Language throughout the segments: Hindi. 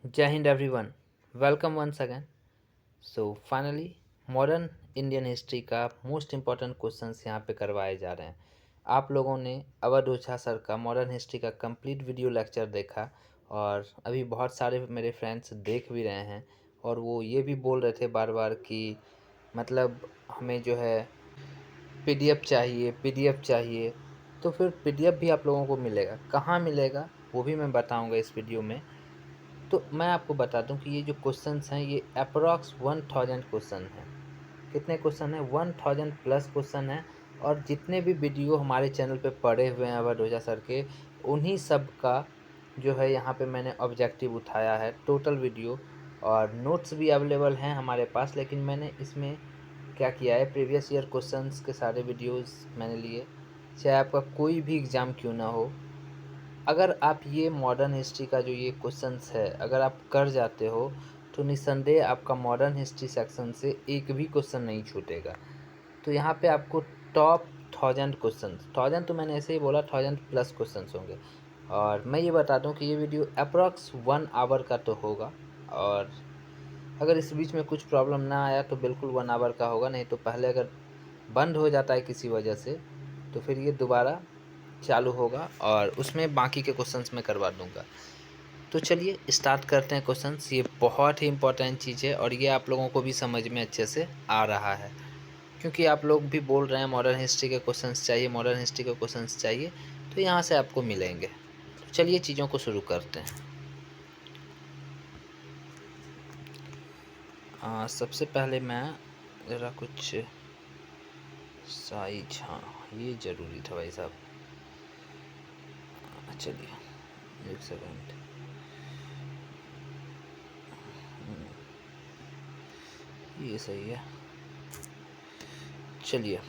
जय हिंद everyone, welcome once again. So finally modern Indian history का मोस्ट इम्पॉर्टेंट क्वेश्चंस यहाँ पे करवाए जा रहे हैं। आप लोगों ने अवध ओझा सर का मॉडर्न हिस्ट्री का कंप्लीट वीडियो लेक्चर देखा और अभी बहुत सारे मेरे फ्रेंड्स देख भी रहे हैं और वो ये भी बोल रहे थे बार बार कि मतलब हमें जो है पीडीएफ चाहिए, पीडीएफ चाहिए। तो फिर पीडीएफ भी आप लोगों को मिलेगा, कहाँ मिलेगा वो भी मैं बताऊँगा इस वीडियो में। तो मैं आपको बता दूं कि ये जो क्वेश्चंस हैं ये अप्रॉक्स 1000 क्वेश्चन हैं। कितने क्वेश्चन हैं? 1000 प्लस क्वेश्चन हैं। और जितने भी वीडियो हमारे चैनल पे पड़े हुए हैं अवध ओझा सर के, उन्हीं सब का जो है यहाँ पे मैंने ऑब्जेक्टिव उठाया है, टोटल वीडियो। और नोट्स भी अवेलेबल हैं हमारे पास, लेकिन मैंने इसमें क्या किया है, प्रीवियस ईयर क्वेश्चंस के सारे वीडियोस मैंने लिए। चाहे आपका कोई भी एग्ज़ाम क्यों ना हो, अगर आप ये मॉडर्न हिस्ट्री का जो ये क्वेश्चंस है अगर आप कर जाते हो तो निस्संदेह आपका मॉडर्न हिस्ट्री सेक्शन से एक भी क्वेश्चन नहीं छूटेगा। तो यहाँ पे आपको टॉप 1000 क्वेश्चन, 1000 तो मैंने ऐसे ही बोला, 1000 प्लस क्वेश्चन होंगे। और मैं ये बता दूं कि ये वीडियो अप्रॉक्स 1 आवर का तो होगा। और अगर इस बीच में कुछ प्रॉब्लम ना आया तो बिल्कुल 1 आवर का होगा, नहीं तो पहले अगर बंद हो जाता है किसी वजह से तो फिर ये दोबारा चालू होगा और उसमें बाकी के क्वेश्चंस मैं करवा दूंगा। तो चलिए स्टार्ट करते हैं क्वेश्चंस। ये बहुत ही इंपॉर्टेंट चीज़ है और ये आप लोगों को भी समझ में अच्छे से आ रहा है, क्योंकि आप लोग भी बोल रहे हैं मॉडर्न हिस्ट्री के क्वेश्चंस चाहिए, मॉडर्न हिस्ट्री के क्वेश्चंस चाहिए, तो यहाँ से आपको मिलेंगे। तो चलिए चीज़ों को शुरू करते हैं। सबसे पहले मैं ज़रा कुछ साइज, हाँ ये ज़रूरी था भाई साहब। चलिए एक सेकंड। ये सही है। चलिए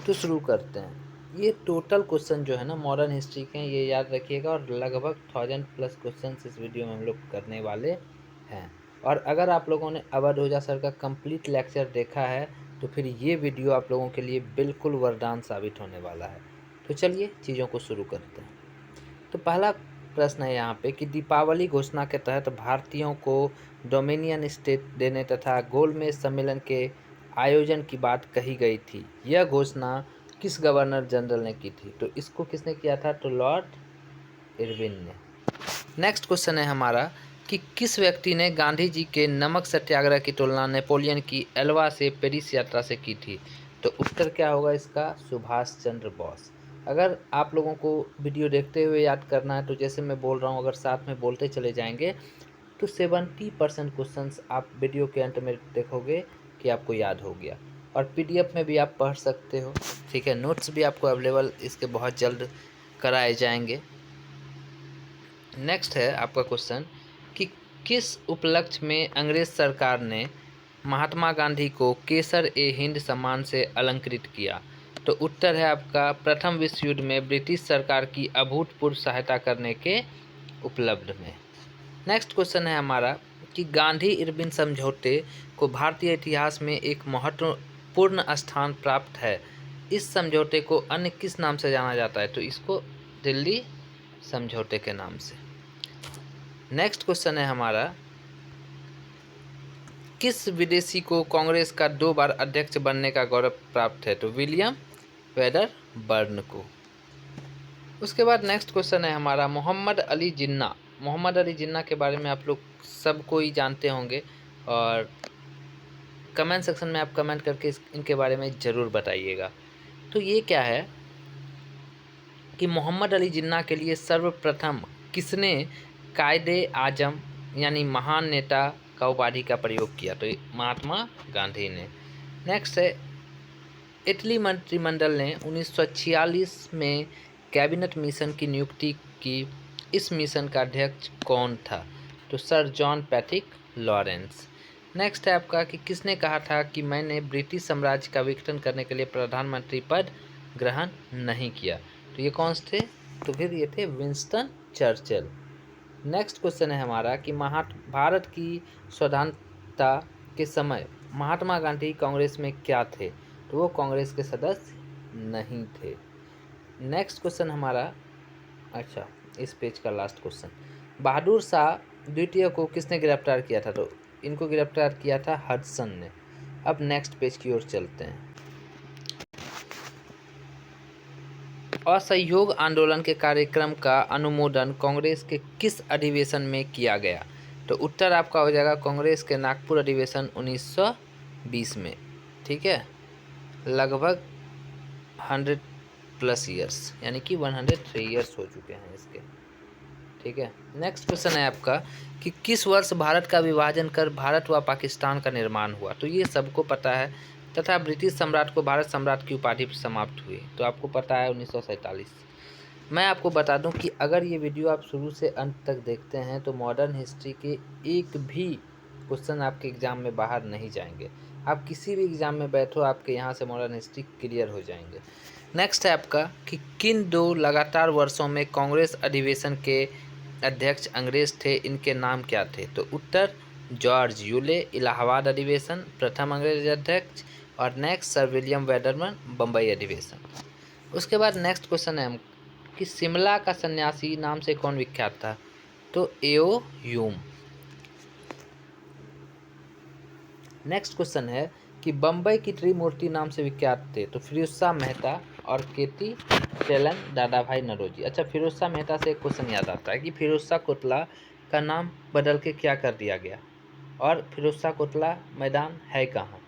तो शुरू करते हैं। ये टोटल क्वेश्चन जो है ना मॉडर्न हिस्ट्री के, ये याद रखिएगा, और लगभग 1000 प्लस क्वेश्चन इस वीडियो में हम लोग करने वाले हैं। और अगर आप लोगों ने अवध ओझा सर का कंप्लीट लेक्चर देखा है तो फिर ये वीडियो आप लोगों के लिए बिल्कुल वरदान साबित होने वाला है। तो चलिए चीज़ों को शुरू करते हैं। तो पहला प्रश्न है यहाँ पे कि दीपावली घोषणा के तहत भारतीयों को डोमिनियन स्टेट देने तथा गोलमेज सम्मेलन के आयोजन की बात कही गई थी। यह घोषणा किस गवर्नर जनरल ने की थी? तो इसको किसने किया था? तो लॉर्ड इरविन ने। नेक्स्ट क्वेश्चन है हमारा कि किस व्यक्ति ने गांधी जी के नमक सत्याग्रह की तुलना नेपोलियन की एल्वा से पेरिस यात्रा से की थी? तो उत्तर क्या होगा इसका? सुभाष चंद्र बोस। अगर आप लोगों को वीडियो देखते हुए याद करना है तो जैसे मैं बोल रहा हूँ अगर साथ में बोलते चले जाएंगे तो 70% क्वेश्चन आप वीडियो के अंत में देखोगे कि आपको याद हो गया। और पीडीएफ में भी आप पढ़ सकते हो, ठीक है। नोट्स भी आपको अवेलेबल इसके बहुत जल्द कराए जाएंगे। नेक्स्ट है आपका क्वेश्चन कि किस उपलक्ष्य में अंग्रेज सरकार ने महात्मा गांधी को केसर ए हिंद सम्मान से अलंकृत किया? तो उत्तर है आपका प्रथम विश्व युद्ध में ब्रिटिश सरकार की अभूतपूर्व सहायता करने के उपलब्ध में। नेक्स्ट क्वेश्चन है हमारा कि गांधी इरविन समझौते को भारतीय इतिहास में एक महत्वपूर्ण स्थान प्राप्त है। इस समझौते को अन्य किस नाम से जाना जाता है? तो इसको दिल्ली समझौते के नाम से। नेक्स्ट क्वेश्चन है हमारा किस विदेशी को कांग्रेस का 2 बार अध्यक्ष बनने का गौरव प्राप्त है? तो विलियम वेदरबर्न को। उसके बाद नेक्स्ट क्वेश्चन है हमारा मोहम्मद अली जिन्ना। मोहम्मद अली जिन्ना के बारे में आप लोग सबको ही जानते होंगे और कमेंट सेक्शन में आप कमेंट करके इनके बारे में ज़रूर बताइएगा। तो ये क्या है कि मोहम्मद अली जिन्ना के लिए सर्वप्रथम किसने कायदे आजम यानी महान नेता का उपाधि का प्रयोग किया? तो महात्मा गांधी ने। नेक्स्ट है इटली मंत्रिमंडल ने 1946 में कैबिनेट मिशन की नियुक्ति की। इस मिशन का अध्यक्ष कौन था? तो sir John Patrick Lawrence. Next है आपका कि किसने कहा था कि मैंने ब्रिटिश साम्राज्य का विघटन करने के लिए प्रधानमंत्री पद ग्रहण नहीं किया? तो ये कौन थे? तो फिर ये थे विंस्टन चर्चिल। नेक्स्ट क्वेश्चन है हमारा कि भारत की स्वतंत्रता के समय महात्मा गांधी कांग्रेस में क्या थे? तो वो कांग्रेस के सदस्य नहीं थे। नेक्स्ट क्वेश्चन हमारा, अच्छा इस पेज का लास्ट क्वेश्चन, बहादुर शाह द्वितीय को किसने गिरफ्तार किया था? तो इनको गिरफ्तार किया था हडसन ने। अब नेक्स्ट पेज की ओर चलते हैं। असहयोग आंदोलन के कार्यक्रम का अनुमोदन कांग्रेस के किस अधिवेशन में किया गया? तो उत्तर आपका हो जाएगा कांग्रेस के नागपुर अधिवेशन 1920 में। ठीक है, लगभग 100+ ईयर्स, यानी कि 103 ईयर्स हो चुके हैं इसके। ठीक है, नेक्स्ट क्वेश्चन है आपका कि किस वर्ष भारत का विभाजन कर भारत व पाकिस्तान का निर्माण हुआ? तो ये सबको पता है, तथा ब्रिटिश सम्राट को भारत सम्राट की उपाधि समाप्त हुई, तो आपको पता है 1947। मैं आपको बता दूं कि अगर ये वीडियो आप शुरू से अंत तक देखते हैं तो मॉडर्न हिस्ट्री के एक भी क्वेश्चन आपके एग्ज़ाम में बाहर नहीं जाएंगे। आप किसी भी एग्ज़ाम में बैठो, आपके यहाँ से मॉडर्न हिस्ट्री क्लियर हो जाएंगे। नेक्स्ट है आपका कि किन 2 लगातार वर्षों में कांग्रेस अधिवेशन के अध्यक्ष अंग्रेज थे, इनके नाम क्या थे? तो उत्तर जॉर्ज यूले इलाहाबाद अधिवेशन प्रथम अंग्रेज अध्यक्ष, और नेक्स्ट सर विलियम वेडरमन बम्बई अधिवेशन। उसके बाद नेक्स्ट क्वेश्चन है कि शिमला का सन्यासी नाम से कौन विख्यात था? तो एओ ह्यूम। नेक्स्ट क्वेश्चन है कि बम्बई की त्रिमूर्ति नाम से विख्यात थे? तो फिरोज शाह मेहता और केटी टेलन दादा भाई नौरोजी। अच्छा, फिरोज शाह मेहता से एक क्वेश्चन याद आता है कि फिरोज शाह कोतला का नाम बदल के क्या कर दिया गया, और फिरोज शाह कोतला मैदान है कहाँ?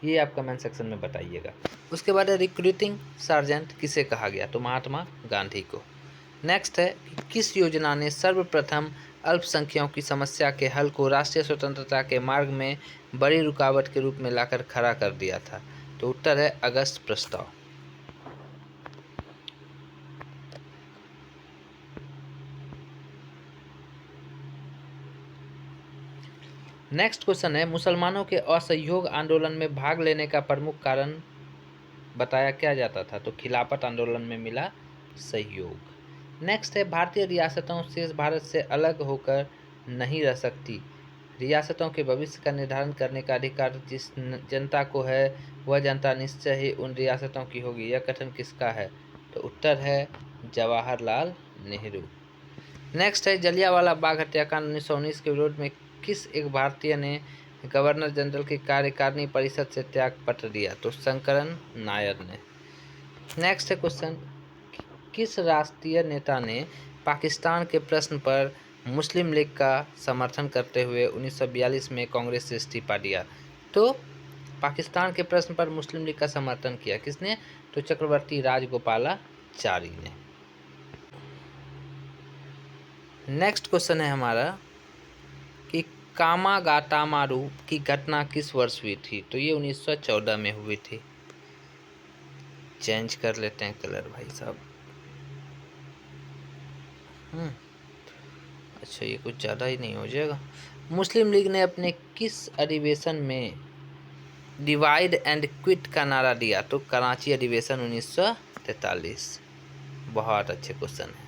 ये आप कमेंट सेक्शन में बताइएगा। उसके बाद रिक्रूटिंग सार्जेंट किसे कहा गया? तो महात्मा गांधी को। नेक्स्ट है कि किस योजना ने सर्वप्रथम अल्पसंख्यकों की समस्या के हल को राष्ट्रीय स्वतंत्रता के मार्ग में बड़ी रुकावट के रूप में लाकर खड़ा कर दिया था? तो उत्तर है अगस्त प्रस्ताव। नेक्स्ट क्वेश्चन है मुसलमानों के असहयोग आंदोलन में भाग लेने का प्रमुख कारण बताया क्या जाता था? तो खिलाफत आंदोलन में मिला सहयोग। नेक्स्ट है भारतीय रियासतों शेष भारत से अलग होकर नहीं रह सकती, रियासतों के भविष्य का निर्धारण करने का अधिकार जिस जनता को है वह जनता निश्चय ही उन रियासतों की होगी, यह कथन किसका है? तो उत्तर है जवाहरलाल नेहरू। नेक्स्ट है जलियांवाला बाग हत्याकांड 1919 के विरोध में किस एक भारतीय ने गवर्नर जनरल की कार्यकारिणी परिषद से त्याग पत्र दिया? तो शंकरन नायर ने। नेक्स्ट है क्वेश्चन किस राष्ट्रीय नेता ने पाकिस्तान के प्रश्न पर मुस्लिम लीग का समर्थन करते हुए 1942 में कांग्रेस से इस्तीफा दिया? तो पाकिस्तान के प्रश्न पर मुस्लिम लीग का समर्थन किया किसने? तो चक्रवर्ती राजगोपालाचारी ने। नेक्स्ट क्वेश्चन है हमारा कि कामागाटामारू की घटना किस वर्ष हुई थी? तो ये 1914 में हुई थी। चेंज कर लेते हैं कलर भाई साहब। अच्छा, ये कुछ ज़्यादा ही नहीं हो जाएगा। मुस्लिम लीग ने अपने किस अधिवेशन में डिवाइड एंड क्विट का नारा दिया? तो कराची अधिवेशन 1943। बहुत अच्छे क्वेश्चन है।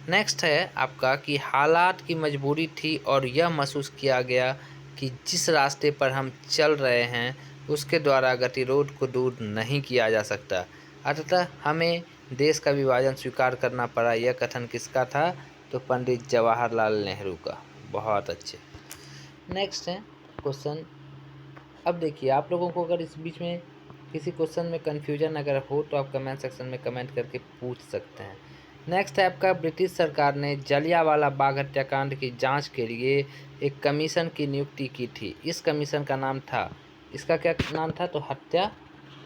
नेक्स्ट है आपका कि हालात की मजबूरी थी और यह महसूस किया गया कि जिस रास्ते पर हम चल रहे हैं उसके द्वारा गतिरोध को दूर नहीं किया जा सकता, अतः हमें देश का विभाजन स्वीकार करना पड़ा, यह कथन किसका था? तो पंडित जवाहरलाल नेहरू का। बहुत अच्छे। नेक्स्ट है क्वेश्चन। अब देखिए, आप लोगों को अगर इस बीच में किसी क्वेश्चन में कन्फ्यूजन अगर हो तो आप कमेंट सेक्शन में कमेंट करके पूछ सकते हैं। नेक्स्ट है आपका ब्रिटिश सरकार ने जलियांवाला बाग हत्याकांड की जांच के लिए एक कमीशन की नियुक्ति की थी, इस कमीशन का नाम था, इसका क्या नाम था? तो हत्या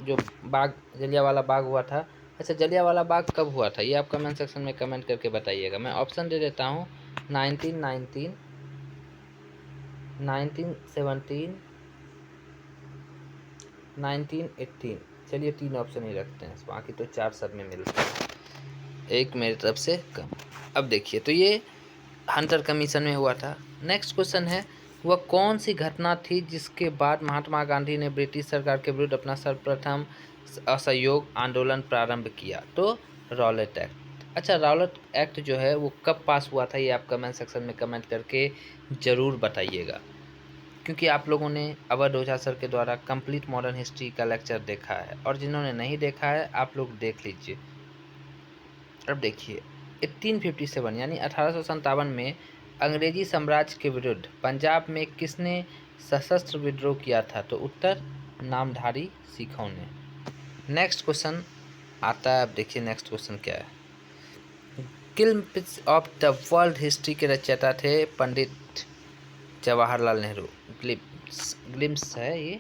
जो बाग जलियांवाला बाग हुआ था। अच्छा, जलियांवाला बाग कब हुआ था? ये आप कमेंट सेक्शन में कमेंट करके बताइएगा। मैं ऑप्शन दे देता हूँ 1919, 1917, 1918। चलिए 3 ऑप्शन ही रखते हैं, बाकी तो 4 सब में मिलते हैं, एक मेरी तरफ से कम। अब देखिए, तो ये हंटर कमीशन में हुआ था। नेक्स्ट क्वेश्चन है वह कौन सी घटना थी जिसके बाद महात्मा गांधी ने ब्रिटिश सरकार के विरुद्ध अपना सर्वप्रथम असहयोग आंदोलन प्रारंभ किया? तो रॉलेट एक्ट। अच्छा, रॉलेट एक्ट जो है वो कब पास हुआ था? ये आप कमेंट सेक्शन में कमेंट करके ज़रूर बताइएगा, क्योंकि आप लोगों ने अवध ओझा सर के द्वारा कंप्लीट मॉडर्न हिस्ट्री का लेक्चर देखा है, और जिन्होंने नहीं देखा है आप लोग देख लीजिए। अब देखिए 1857 यानी 1857 में अंग्रेजी साम्राज्य के विरुद्ध पंजाब में किसने सशस्त्र विद्रोह किया था? तो उत्तर नामधारी सिखों ने। नेक्स्ट क्वेश्चन आता है, अब देखिए नेक्स्ट क्वेश्चन क्या है। Glimpse of the world history के रचयिता थे पंडित जवाहरलाल नेहरू। ग्लिम्प्स है ये।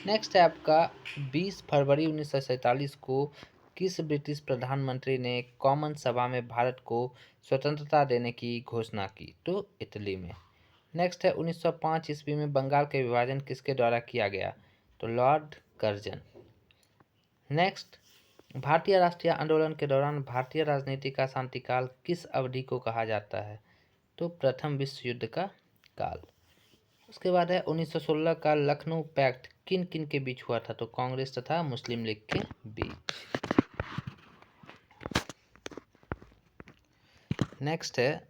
नेक्स्ट है आपका 20 फरवरी 1947 को किस ब्रिटिश प्रधानमंत्री ने कॉमन सभा में भारत को स्वतंत्रता देने की घोषणा की? तो इटली में। नेक्स्ट है 1905 ईस्वी में बंगाल का विभाजन किसके द्वारा किया गया? तो लॉर्ड कर्जन। नेक्स्ट, भारतीय राष्ट्रीय आंदोलन के दौरान भारतीय राजनीति का शांतिकाल किस अवधि को कहा जाता है? तो प्रथम विश्व युद्ध का काल। उसके बाद है 1916 का लखनऊ पैक्ट किन किन के बीच हुआ था? तो कांग्रेस तथा मुस्लिम लीग के बीच। नेक्स्ट है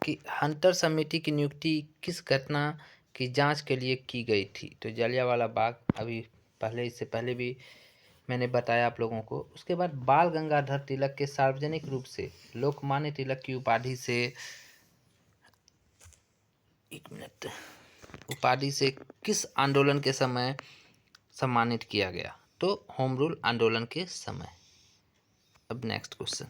कि हंटर समिति की नियुक्ति किस घटना की जांच के लिए की गई थी? तो जलियांवाला बाग। अभी पहले, इससे पहले भी मैंने बताया आप लोगों को। उसके बाद बाल गंगाधर तिलक के सार्वजनिक रूप से लोकमान्य तिलक की उपाधि से किस आंदोलन के समय सम्मानित किया गया? तो होम रूल आंदोलन के समय। अब नेक्स्ट क्वेश्चन,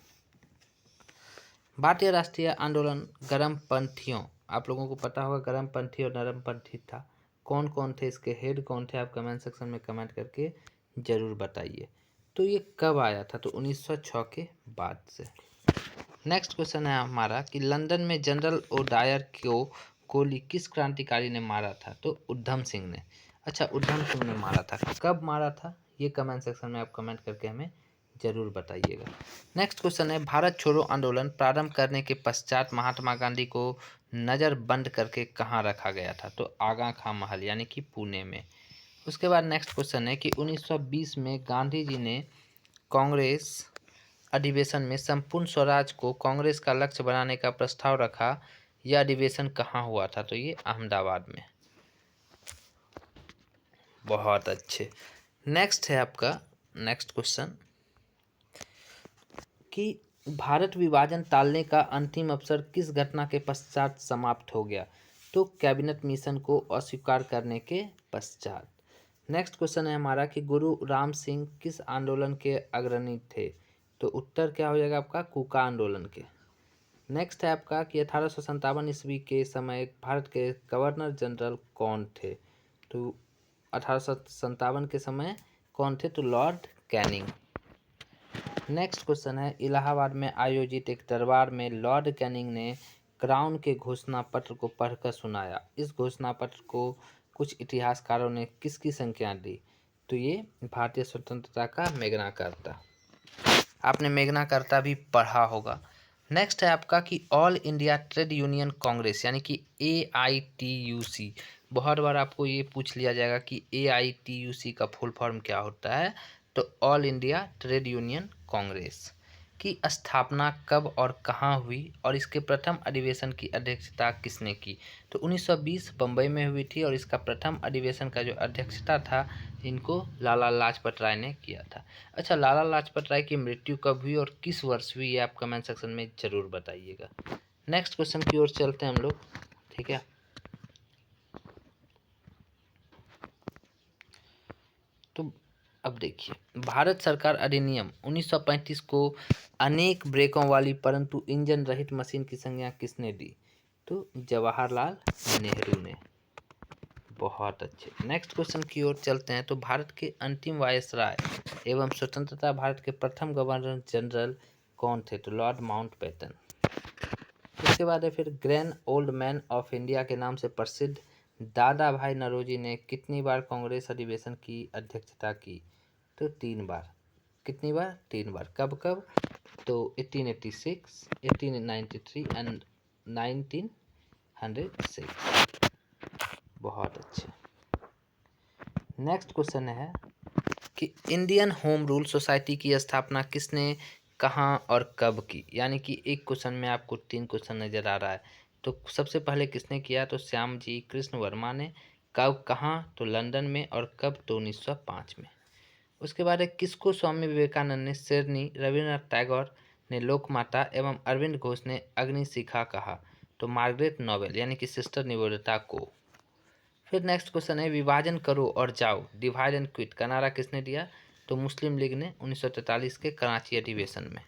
भारतीय राष्ट्रीय आंदोलन गर्मपंथियों, आप लोगों को पता होगा गर्मपंथी और नरमपंथी था। कौन कौन थे, इसके हेड कौन थे? आप कमेंट सेक्शन में कमेंट करके जरूर बताइए। तो ये कब आया था? तो 1906 के बाद से। नेक्स्ट क्वेश्चन है हमारा कि लंदन में जनरल ओडायर को गोली किस क्रांतिकारी ने मारा था? तो उधम सिंह ने। अच्छा, उधम सिंह ने मारा था। कब मारा था ये कमेंट सेक्शन में आप कमेंट करके हमें जरूर बताइएगा। नेक्स्ट क्वेश्चन है भारत छोड़ो आंदोलन प्रारंभ करने के पश्चात महात्मा गांधी को नज़रबंद करके कहाँ रखा गया था? तो आगा खां महल यानी कि पुणे में। उसके बाद नेक्स्ट क्वेश्चन है कि 1920 में गांधी जी ने कांग्रेस अधिवेशन में संपूर्ण स्वराज को कांग्रेस का लक्ष्य बनाने का प्रस्ताव रखा। यह अधिवेशन कहाँ हुआ था? तो ये अहमदाबाद में। बहुत अच्छे। नेक्स्ट है आपका नेक्स्ट क्वेश्चन कि भारत विभाजन टालने का अंतिम अवसर किस घटना के पश्चात समाप्त हो गया? तो कैबिनेट मिशन को अस्वीकार करने के पश्चात। नेक्स्ट क्वेश्चन है हमारा कि गुरु राम सिंह किस आंदोलन के अग्रणी थे? तो उत्तर क्या हो जाएगा आपका? कूका आंदोलन के। नेक्स्ट है आपका कि 1857 ईस्वी के समय भारत के गवर्नर जनरल कौन थे? तो 1857 के समय कौन थे? तो लॉर्ड कैनिंग। नेक्स्ट क्वेश्चन है इलाहाबाद में आयोजित एक दरबार में लॉर्ड कैनिंग ने क्राउन के घोषणा पत्र को पढ़कर सुनाया। इस घोषणा पत्र को कुछ इतिहासकारों ने किसकी संज्ञा दी? तो ये भारतीय स्वतंत्रता का मेघना कार्ता। आपने मेघना कार्ता भी पढ़ा होगा। नेक्स्ट है आपका कि all India trade union Congress यानी कि AITUC। बहुत बार आपको ये पूछ लिया जाएगा कि AITUC का फुल फॉर्म क्या होता है? तो all India trade union Congress की स्थापना कब और कहाँ हुई और इसके प्रथम अधिवेशन की अध्यक्षता किसने की? तो 1920 बम्बई में हुई थी और इसका प्रथम अधिवेशन का जो अध्यक्षता था इनको लाला लाजपत राय ने किया था। अच्छा, लाला लाजपत राय की मृत्यु कब हुई और किस वर्ष हुई, ये आप कमेंट सेक्शन में जरूर बताइएगा। नेक्स्ट क्वेश्चन की ओर चलते हैं हम लोग, ठीक है। तो अब देखिए, भारत सरकार अधिनियम 1935 को अनेक ब्रेकों वाली परंतु इंजन रहित मशीन की संज्ञा किसने दी? तो जवाहरलाल नेहरू ने। बहुत अच्छे। नेक्स्ट क्वेश्चन की ओर चलते हैं। तो भारत के अंतिम वायसराय एवं स्वतंत्रता भारत के प्रथम गवर्नर जनरल कौन थे? तो लॉर्ड माउंटबेटन। उसके बाद है फिर grand old man of India के नाम से प्रसिद्ध दादा भाई नौरोजी ने कितनी बार कांग्रेस अधिवेशन की अध्यक्षता की? तो 3 बार। कितनी बार? 3 बार। कब कब? तो 1886, 1893 एंड 1906। बहुत अच्छे। नेक्स्ट क्वेश्चन है कि इंडियन होम रूल सोसाइटी की स्थापना किसने, कहाँ और कब की? यानी कि एक क्वेश्चन में आपको 3 क्वेश्चन नज़र आ रहा है। तो सबसे पहले किसने किया? तो श्याम जी कृष्ण वर्मा ने। कब, कहाँ? तो लंदन में। और कब? तो 1905 में। उसके बाद है किसको स्वामी विवेकानंद ने शेरनी, रविन्द्रनाथ टैगोर ने लोकमाता एवं अरविंद घोष ने अग्निशिखा कहा? तो मार्गरेट नोबेल यानी कि सिस्टर निवेदिता को। फिर नेक्स्ट क्वेश्चन है विभाजन करो और जाओ, डिवाइड एंड क्विट का नारा किसने दिया? तो मुस्लिम लीग ने 1943 के कराची अधिवेशन में।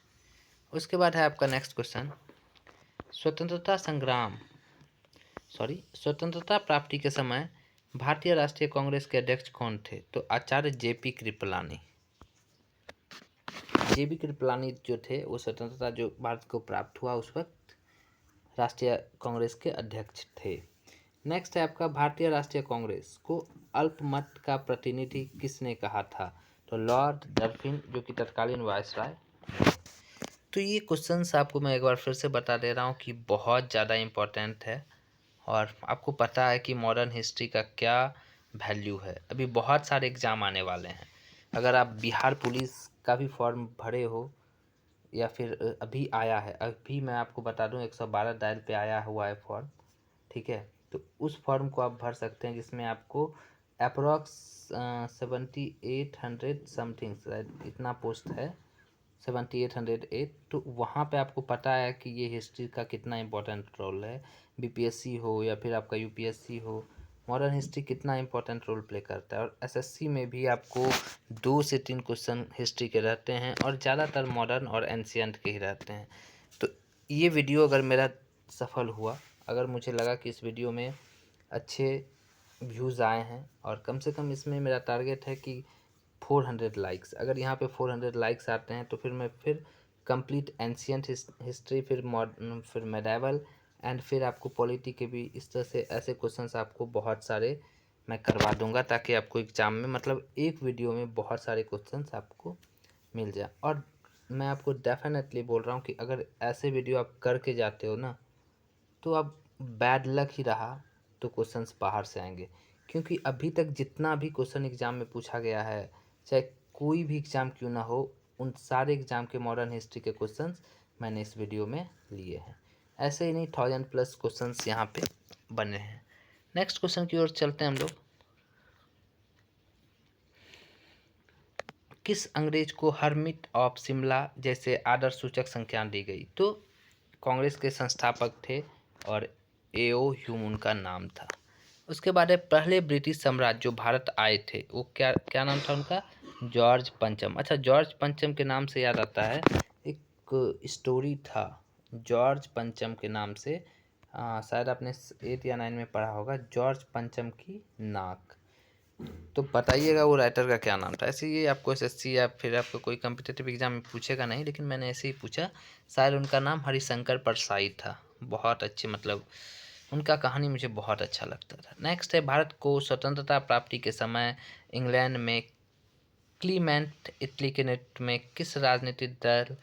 उसके बाद है आपका नेक्स्ट क्वेश्चन स्वतंत्रता प्राप्ति के समय भारतीय राष्ट्रीय कांग्रेस के अध्यक्ष कौन थे? तो आचार्य जेपी कृपलानी। जेपी कृपलानी जो थे वो स्वतंत्रता जो भारत को प्राप्त हुआ उस वक्त राष्ट्रीय कांग्रेस के अध्यक्ष थे। नेक्स्ट है आपका भारतीय राष्ट्रीय कांग्रेस को अल्पमत का प्रतिनिधि किसने कहा था? तो लॉर्ड डल्फिन जो कि तत्कालीन वायसराय। तो ये क्वेश्चंस आपको मैं एक बार फिर से बता दे रहा हूँ कि बहुत ज़्यादा इम्पोर्टेंट है और आपको पता है कि मॉडर्न हिस्ट्री का क्या वैल्यू है। अभी बहुत सारे एग्ज़ाम आने वाले हैं। अगर आप बिहार पुलिस का भी फॉर्म भरे हो या फिर अभी आया है, अभी मैं आपको बता दूं 112 डायल पे आया हुआ है फॉर्म, ठीक है, तो उस फॉर्म को आप भर सकते हैं जिसमें आपको अप्रोक्स 7800 समथिंग इतना पोस्ट है 7808। तो वहाँ पे आपको पता है कि ये हिस्ट्री का कितना इम्पोर्टेंट रोल है, बीपीएससी हो या फिर आपका यूपीएससी हो, मॉडर्न हिस्ट्री कितना इम्पोर्टेंट रोल प्ले करता है। और एसएससी में भी आपको 2 से 3 क्वेश्चन हिस्ट्री के रहते हैं और ज़्यादातर मॉडर्न और एंशियंट के ही रहते हैं। तो ये वीडियो अगर मेरा सफल हुआ, अगर मुझे लगा कि इस वीडियो में अच्छे व्यूज़ आए हैं और कम से कम इसमें मेरा टारगेट है कि 400 लाइक्स, अगर यहाँ पे 400 लाइक्स आते हैं तो फिर मैं कंप्लीट एंशियंट हिस्ट्री, फिर मेडाइवल एंड फिर आपको पॉलिटी के भी इस तरह से ऐसे क्वेश्चंस आपको बहुत सारे मैं करवा दूंगा ताकि आपको एग्ज़ाम में मतलब एक वीडियो में बहुत सारे क्वेश्चंस आपको मिल जाए। और मैं आपको डेफिनेटली बोल रहा हूँ कि अगर ऐसे वीडियो आप करके जाते हो ना तो अब बैड लक ही रहा तो क्वेश्चंस बाहर से आएंगे, क्योंकि अभी तक जितना भी क्वेश्चन एग्ज़ाम में पूछा गया है, चाहे कोई भी एग्ज़ाम क्यों ना हो, उन सारे एग्ज़ाम के मॉडर्न हिस्ट्री के क्वेश्चंस मैंने इस वीडियो में लिए हैं। ऐसे ही नहीं 1000+ क्वेश्चंस यहाँ पे बने हैं। नेक्स्ट क्वेश्चन की ओर चलते हैं हम लोग। किस अंग्रेज को हरमिट ऑफ शिमला जैसे आदर सूचक संज्ञा दी गई? तो कांग्रेस के संस्थापक थे और एओ ह्यूम उनका नाम था। उसके बाद है पहले ब्रिटिश सम्राट जो भारत आए थे वो क्या क्या नाम था उनका? जॉर्ज पंचम। अच्छा, जॉर्ज पंचम के नाम से याद आता है एक स्टोरी था जॉर्ज पंचम के नाम से, शायद आपने 8 या 9 में पढ़ा होगा, जॉर्ज पंचम की नाक। तो बताइएगा वो राइटर का क्या नाम था। ऐसे ये आपको एसएससी या फिर आपको कोई कम्पिटिटिव एग्जाम में पूछेगा नहीं, लेकिन मैंने ऐसे ही पूछा। शायद उनका नाम हरिशंकर परसाई था। बहुत अच्छे, मतलब उनका कहानी मुझे बहुत अच्छा लगता था। नेक्स्ट है भारत को स्वतंत्रता प्राप्ति के समय इंग्लैंड में क्लीमेंट इटली के नेतृत्व में किस राजनीतिक दल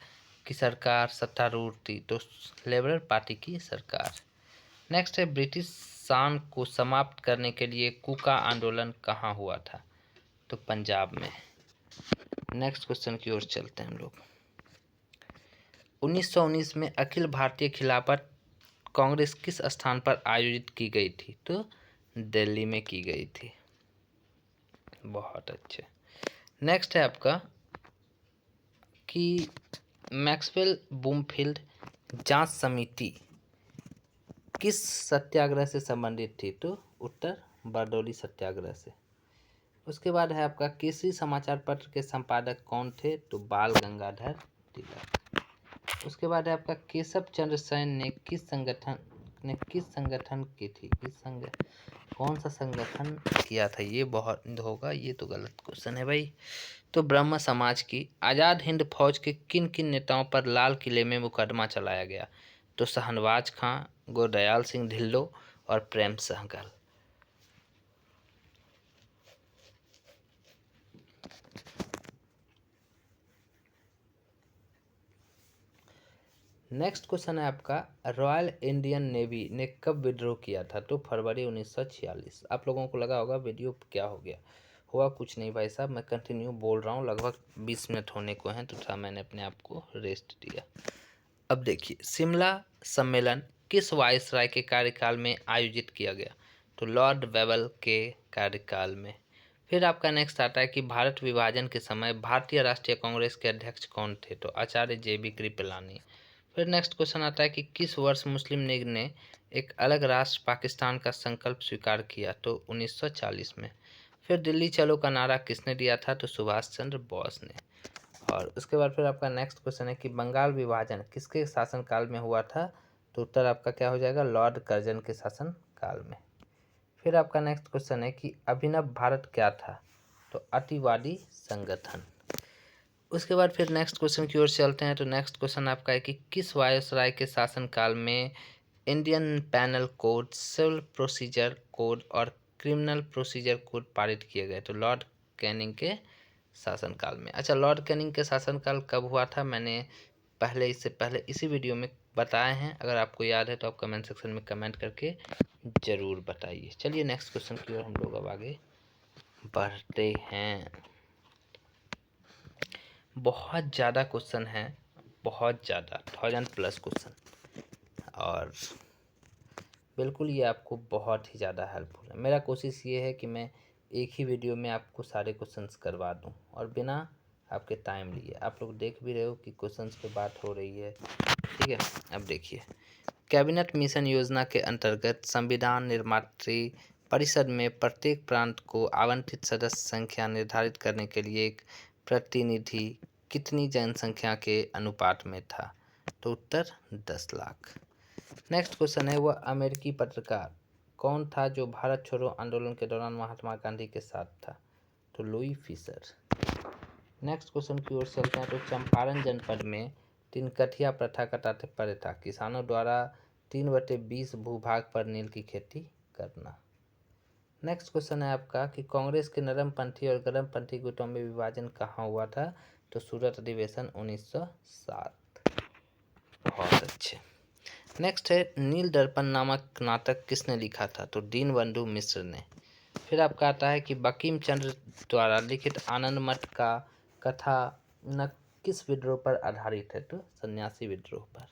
की सरकार सत्तारूढ़ थी? तो लेबर पार्टी की सरकार। नेक्स्ट है ब्रिटिश शासन को समाप्त करने के लिए कूका आंदोलन कहाँ हुआ था? तो पंजाब में। नेक्स्ट क्वेश्चन की ओर चलते हैं हम लोग। 1919 में अखिल भारतीय खिलाफत कांग्रेस किस स्थान पर आयोजित की गई थी? तो दिल्ली में की गई थी। बहुत अच्छे। नेक्स्ट है आपका कि मैक्सवेल बूमफील्ड जांच समिति किस सत्याग्रह से संबंधित थी? तो उत्तर बारडोली सत्याग्रह से। उसके बाद है आपका केसरी समाचार पत्र के संपादक कौन थे? तो बाल गंगाधर तिलक। उसके बाद है आपका केशव चंद्र सेन ने किस संगठन की थी? कौन सा संगठन किया था? ये बहुत होगा, ये तो गलत क्वेश्चन है भाई। तो ब्रह्म समाज की। आज़ाद हिंद फौज के किन किन नेताओं पर लाल किले में मुकदमा चलाया गया? तो शाहनवाज खां, गुरदयाल सिंह ढिल्लों और प्रेम सहगल। नेक्स्ट क्वेश्चन है आपका रॉयल इंडियन नेवी ने कब विद्रोह किया था? तो फरवरी 1946। आप लोगों को लगा होगा वीडियो क्या हो गया, हुआ कुछ नहीं भाई साहब, मैं कंटिन्यू बोल रहा हूँ, लगभग 20 मिनट होने को हैं, तो थोड़ा मैंने अपने आप को रेस्ट दिया। अब देखिए, शिमला सम्मेलन किस वायसराय के कार्यकाल में आयोजित किया गया? तो लॉर्ड वेबल के कार्यकाल में। फिर आपका नेक्स्ट आता है कि भारत विभाजन के समय भारतीय राष्ट्रीय कांग्रेस के अध्यक्ष कौन थे? तो आचार्य जेबी कृपलानी। फिर नेक्स्ट क्वेश्चन आता है कि किस वर्ष मुस्लिम लीग ने एक अलग राष्ट्र पाकिस्तान का संकल्प स्वीकार किया? तो 1940 में। फिर दिल्ली चलो का नारा किसने दिया था? तो सुभाष चंद्र बोस ने। और उसके बाद फिर आपका नेक्स्ट क्वेश्चन है कि बंगाल विभाजन किसके शासनकाल में हुआ था? तो उत्तर आपका क्या हो जाएगा? लॉर्ड कर्जन के शासनकाल में। फिर आपका नेक्स्ट क्वेश्चन है कि अभिनव भारत क्या था? तो अतिवादी संगठन। उसके बाद फिर नेक्स्ट क्वेश्चन की ओर चलते हैं। तो नेक्स्ट क्वेश्चन आपका है कि किस वायसराय के शासनकाल में Indian penal code, civil procedure code और क्रिमिनल प्रोसीजर कोड पारित किए गए? तो लॉर्ड कैनिंग के शासनकाल में। अच्छा, लॉर्ड कैनिंग के शासनकाल कब हुआ था? मैंने इससे पहले इसी वीडियो में बताए हैं। अगर आपको याद है तो आप कमेंट सेक्शन में कमेंट करके ज़रूर बताइए। चलिए नेक्स्ट क्वेश्चन की ओर हम लोग अब आगे बढ़ते हैं। बहुत ज़्यादा क्वेश्चन है, बहुत ज़्यादा 1000+ क्वेश्चन, और बिल्कुल ये आपको बहुत ही ज़्यादा हेल्पफुल है। मेरा कोशिश ये है कि मैं एक ही वीडियो में आपको सारे क्वेश्चंस करवा दूं और बिना आपके टाइम लिए। आप लोग देख भी रहे हो कि क्वेश्चंस पे बात हो रही है, ठीक है। अब देखिए, कैबिनेट मिशन योजना के अंतर्गत संविधान निर्मात्री परिषद में प्रत्येक प्रांत को आवंटित सदस्य संख्या निर्धारित करने के लिए एक प्रतिनिधि कितनी जनसंख्या के अनुपात में था? तो उत्तर 10 लाख। नेक्स्ट क्वेश्चन है, वह अमेरिकी पत्रकार कौन था जो भारत छोड़ो आंदोलन के दौरान महात्मा गांधी के साथ था? तो लुई फिशर। नेक्स्ट क्वेश्चन की ओर चलते हैं। तो चंपारण जनपद में तिनकठिया प्रथा का तात्पर्य था किसानों द्वारा 3/20 भूभाग पर नील की खेती करना। नेक्स्ट क्वेश्चन है आपका कि कांग्रेस के नरमपंथी और गरमपंथी गुटों में विभाजन कहाँ हुआ था? तो सूरत अधिवेशन 1907। बहुत अच्छे। नेक्स्ट है, नील दर्पण नामक नाटक किसने लिखा था? तो दीनबंधु मिश्र ने। फिर आपका आता है कि बंकिम चंद्र द्वारा लिखित आनंद मठ का कथानक किस विद्रोह पर आधारित है? तो सन्यासी विद्रोह पर।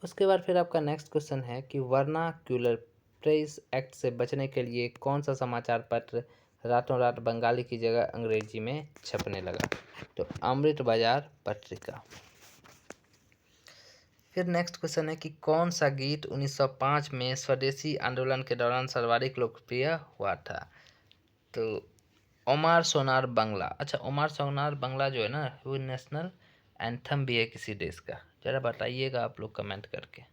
उसके बाद फिर आपका नेक्स्ट क्वेश्चन है कि वर्नाक्यूलर प्रेस एक्ट से बचने के लिए कौन सा समाचार पत्र रातों रात बंगाली की जगह अंग्रेजी में छपने लगा? तो अमृत बाजार पत्रिका। फिर नेक्स्ट क्वेश्चन है कि कौन सा गीत 1905 में स्वदेशी आंदोलन के दौरान सर्वाधिक लोकप्रिय हुआ था? तो ओमार सोनार बांग्ला। अच्छा, ओमार सोनार बांग्ला जो है ना, वो नेशनल एंथम भी है किसी देश का। ज़रा बताइएगा आप लोग कमेंट करके।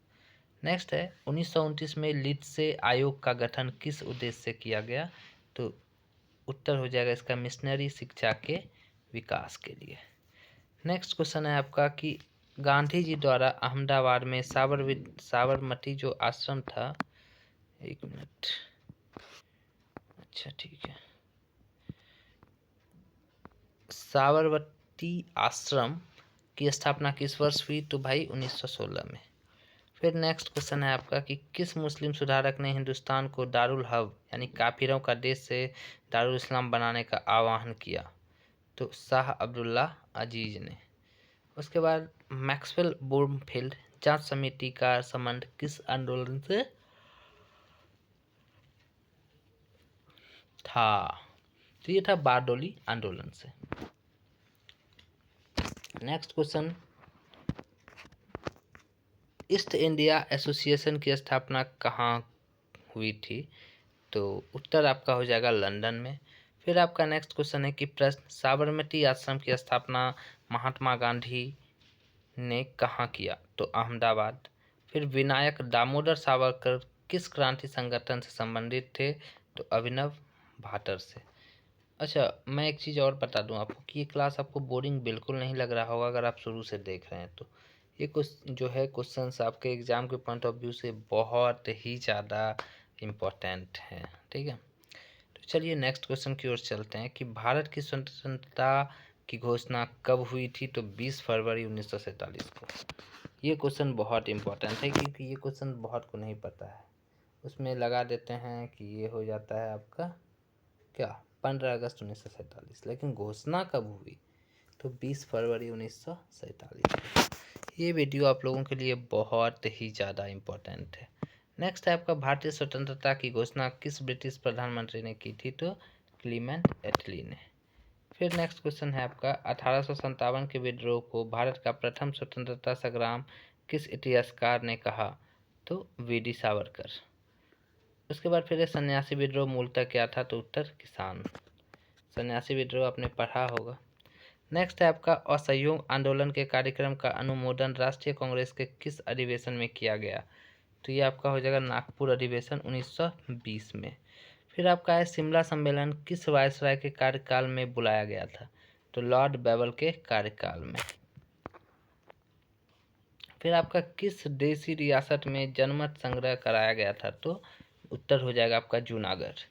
नेक्स्ट है, 1929 में लिट्से आयोग का गठन किस उद्देश्य से किया गया? तो उत्तर हो जाएगा इसका मिशनरी शिक्षा के विकास के लिए। नेक्स्ट क्वेश्चन है आपका कि गांधी जी द्वारा अहमदाबाद में साबरमती जो आश्रम था, एक मिनट, अच्छा ठीक है, साबरमती आश्रम की स्थापना किस वर्ष हुई? तो भाई 1916 में। फिर नेक्स्ट क्वेश्चन है आपका कि किस मुस्लिम सुधारक ने हिंदुस्तान को दारुल हर्ब यानी काफिरों का देश से दारुल इस्लाम बनाने का आह्वान किया? तो शाह अब्दुल्ला अजीज ने। उसके बाद मैक्सवेल बोर्नफील्ड जांच समिति का संबंध किस आंदोलन से था? तो ये था बारडोली आंदोलन से। Next question, east India association की स्थापना कहाँ हुई थी? तो उत्तर आपका हो जाएगा लंदन में। फिर आपका नेक्स्ट क्वेश्चन है कि प्रश्न, साबरमती आश्रम की स्थापना महात्मा गांधी ने कहाँ किया? तो अहमदाबाद। फिर विनायक दामोदर सावरकर किस क्रांति संगठन से संबंधित थे? तो अभिनव भाटर से। अच्छा, मैं एक चीज़ और बता दूं आपको कि ये क्लास आपको बोरिंग बिल्कुल नहीं लग रहा होगा अगर आप शुरू से देख रहे हैं तो। ये कुछ जो है क्वेश्चंस आपके एग्जाम के पॉइंट ऑफ व्यू से बहुत ही ज़्यादा इम्पोर्टेंट हैं, ठीक है। तो चलिए नेक्स्ट क्वेश्चन की ओर चलते हैं कि भारत की स्वतंत्रता की घोषणा कब हुई थी? तो 20 फरवरी 1947 को। ये क्वेश्चन बहुत इम्पोर्टेंट है क्योंकि ये क्वेश्चन बहुत को नहीं पता है। उसमें लगा देते हैं कि ये हो जाता है आपका क्या 15 अगस्त 1947, लेकिन घोषणा कब हुई? तो 20 फरवरी 1947। ये वीडियो आप लोगों के लिए बहुत ही ज़्यादा इम्पोर्टेंट है। नेक्स्ट है आपका भारतीय स्वतंत्रता की घोषणा किस ब्रिटिश प्रधानमंत्री ने की थी? तो क्लीमेंट एटली ने। फिर नेक्स्ट क्वेश्चन है आपका 1857 के विद्रोह को भारत का प्रथम स्वतंत्रता संग्राम किस इतिहासकार ने कहा? तो वीडी सावरकर। उसके बाद फिर सन्यासी विद्रोह मूलतः क्या था? तो उत्तर किसान। सन्यासी विद्रोह आपने पढ़ा होगा। नेक्स्ट है आपका असहयोग आंदोलन के कार्यक्रम का अनुमोदन राष्ट्रीय कांग्रेस के किस अधिवेशन में किया गया? तो ये आपका हो जाएगा नागपुर अधिवेशन 1920 में। फिर आपका है शिमला सम्मेलन किस वायसराय के कार्यकाल में बुलाया गया था? तो लॉर्ड बेवल के कार्यकाल में। फिर आपका किस देसी रियासत में जनमत संग्रह कराया गया था? तो उत्तर हो जाएगा आपका जूनागढ़।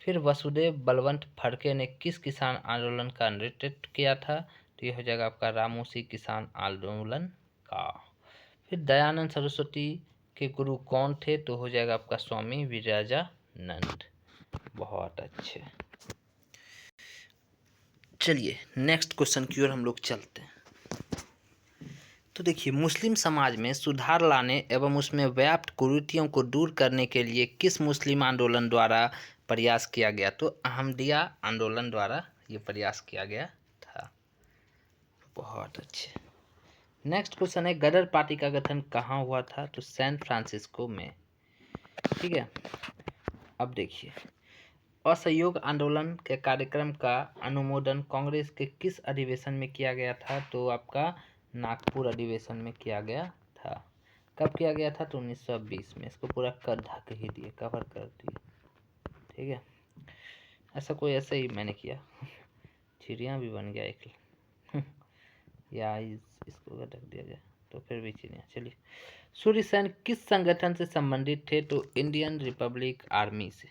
फिर वसुदेव बलवंत फड़के ने किस किसान आंदोलन का नेतृत्व किया था? तो ये हो जाएगा आपका रामोसी किसान आंदोलन का। फिर दयानंद सरस्वती के गुरु कौन थे? तो हो जाएगा आपका स्वामी विराजानंद। बहुत अच्छे। चलिए नेक्स्ट क्वेश्चन की ओर हम लोग चलते हैं। तो देखिए, मुस्लिम समाज में सुधार लाने एवं उसमें व्याप्त कुरीतियों को दूर करने के लिए किस मुस्लिम आंदोलन द्वारा प्रयास किया गया? तो अहमदिया आंदोलन द्वारा ये प्रयास किया गया था। बहुत अच्छे। नेक्स्ट क्वेश्चन है गदर पार्टी का गठन कहाँ हुआ था? तो सैन फ्रांसिस्को में। ठीक है, अब देखिए, असहयोग आंदोलन के कार्यक्रम का अनुमोदन कांग्रेस के किस अधिवेशन में किया गया था? तो आपका नागपुर अधिवेशन में किया गया था। कब किया गया था? तो 1920 में। इसको पूरा ढक ही दिए, कवर कर दिए। ठीक है, ऐसा कोई ऐसा ही मैंने किया। चिड़िया भी बन गया एक या इसको ढक दिया जाए तो फिर भी चिड़िया। चलिए, सूर्य सेन किस संगठन से संबंधित थे? तो इंडियन रिपब्लिक आर्मी से।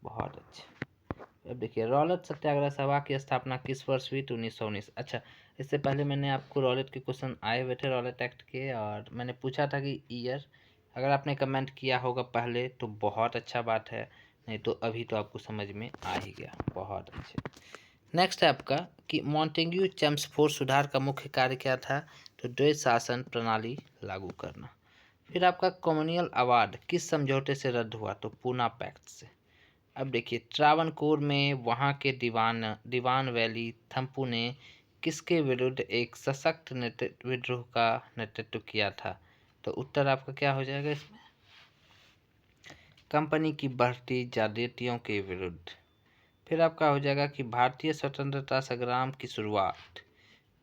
बहुत अच्छा। अब देखिए, रौलट सत्याग्रह सभा की स्थापना किस वर्ष हुई? तो 1919। अच्छा, इससे पहले मैंने आपको रौलट के क्वेश्चन आए हुए थे, रौलट एक्ट के, और मैंने पूछा था कि ईयर। अगर आपने कमेंट किया होगा पहले तो बहुत अच्छा बात है, नहीं तो अभी तो आपको समझ में आ ही गया। बहुत अच्छे। नेक्स्ट है आपका कि मॉन्टेग्यू चेम्सफोर्ड सुधार का मुख्य कार्य क्या था? तो द्वैध शासन प्रणाली लागू करना। फिर आपका कॉमनियल अवार्ड किस समझौते से रद्द हुआ? तो पूना पैक्ट से। अब देखिए, त्रावणकोर में वहाँ के दीवान वैली थम्पू ने किसके विरुद्ध एक सशक्त विद्रोह का नेतृत्व किया था? तो उत्तर आपका क्या हो जाएगा इसमें? कंपनी की बढ़ती ज्यादतियों के विरुद्ध। फिर आपका हो जाएगा कि भारतीय स्वतंत्रता संग्राम की शुरुआत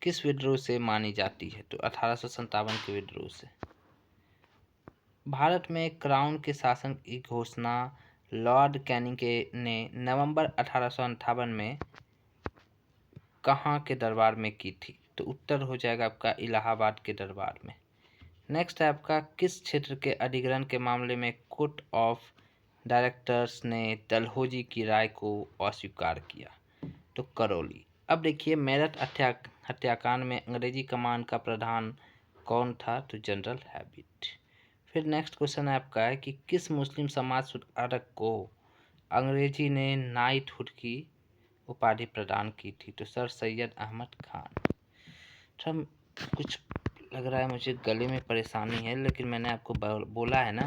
किस विद्रोह से मानी जाती है? तो 1857 के विद्रोह से। भारत में क्राउन के शासन की घोषणा लॉर्ड कैनिंग ने नवंबर 1858 में कहाँ के दरबार में की थी? तो उत्तर हो जाएगा आपका इलाहाबाद के दरबार में। नेक्स्ट है आपका किस क्षेत्र के अधिग्रहण के मामले में कोर्ट ऑफ डायरेक्टर्स ने डलहौजी की राय को अस्वीकार किया? तो करौली। अब देखिए, मेरठ हत्याकांड में अंग्रेजी कमान का प्रधान कौन था? तो जनरल हैबिट। फिर नेक्स्ट क्वेश्चन है आपका है कि किस मुस्लिम समाज सुधारक को अंग्रेजी ने नाइटहुड की उपाधि प्रदान की थी? तो सर सैयद अहमद खान। सब कुछ लग रहा है मुझे गले में परेशानी है, लेकिन मैंने आपको बोला है ना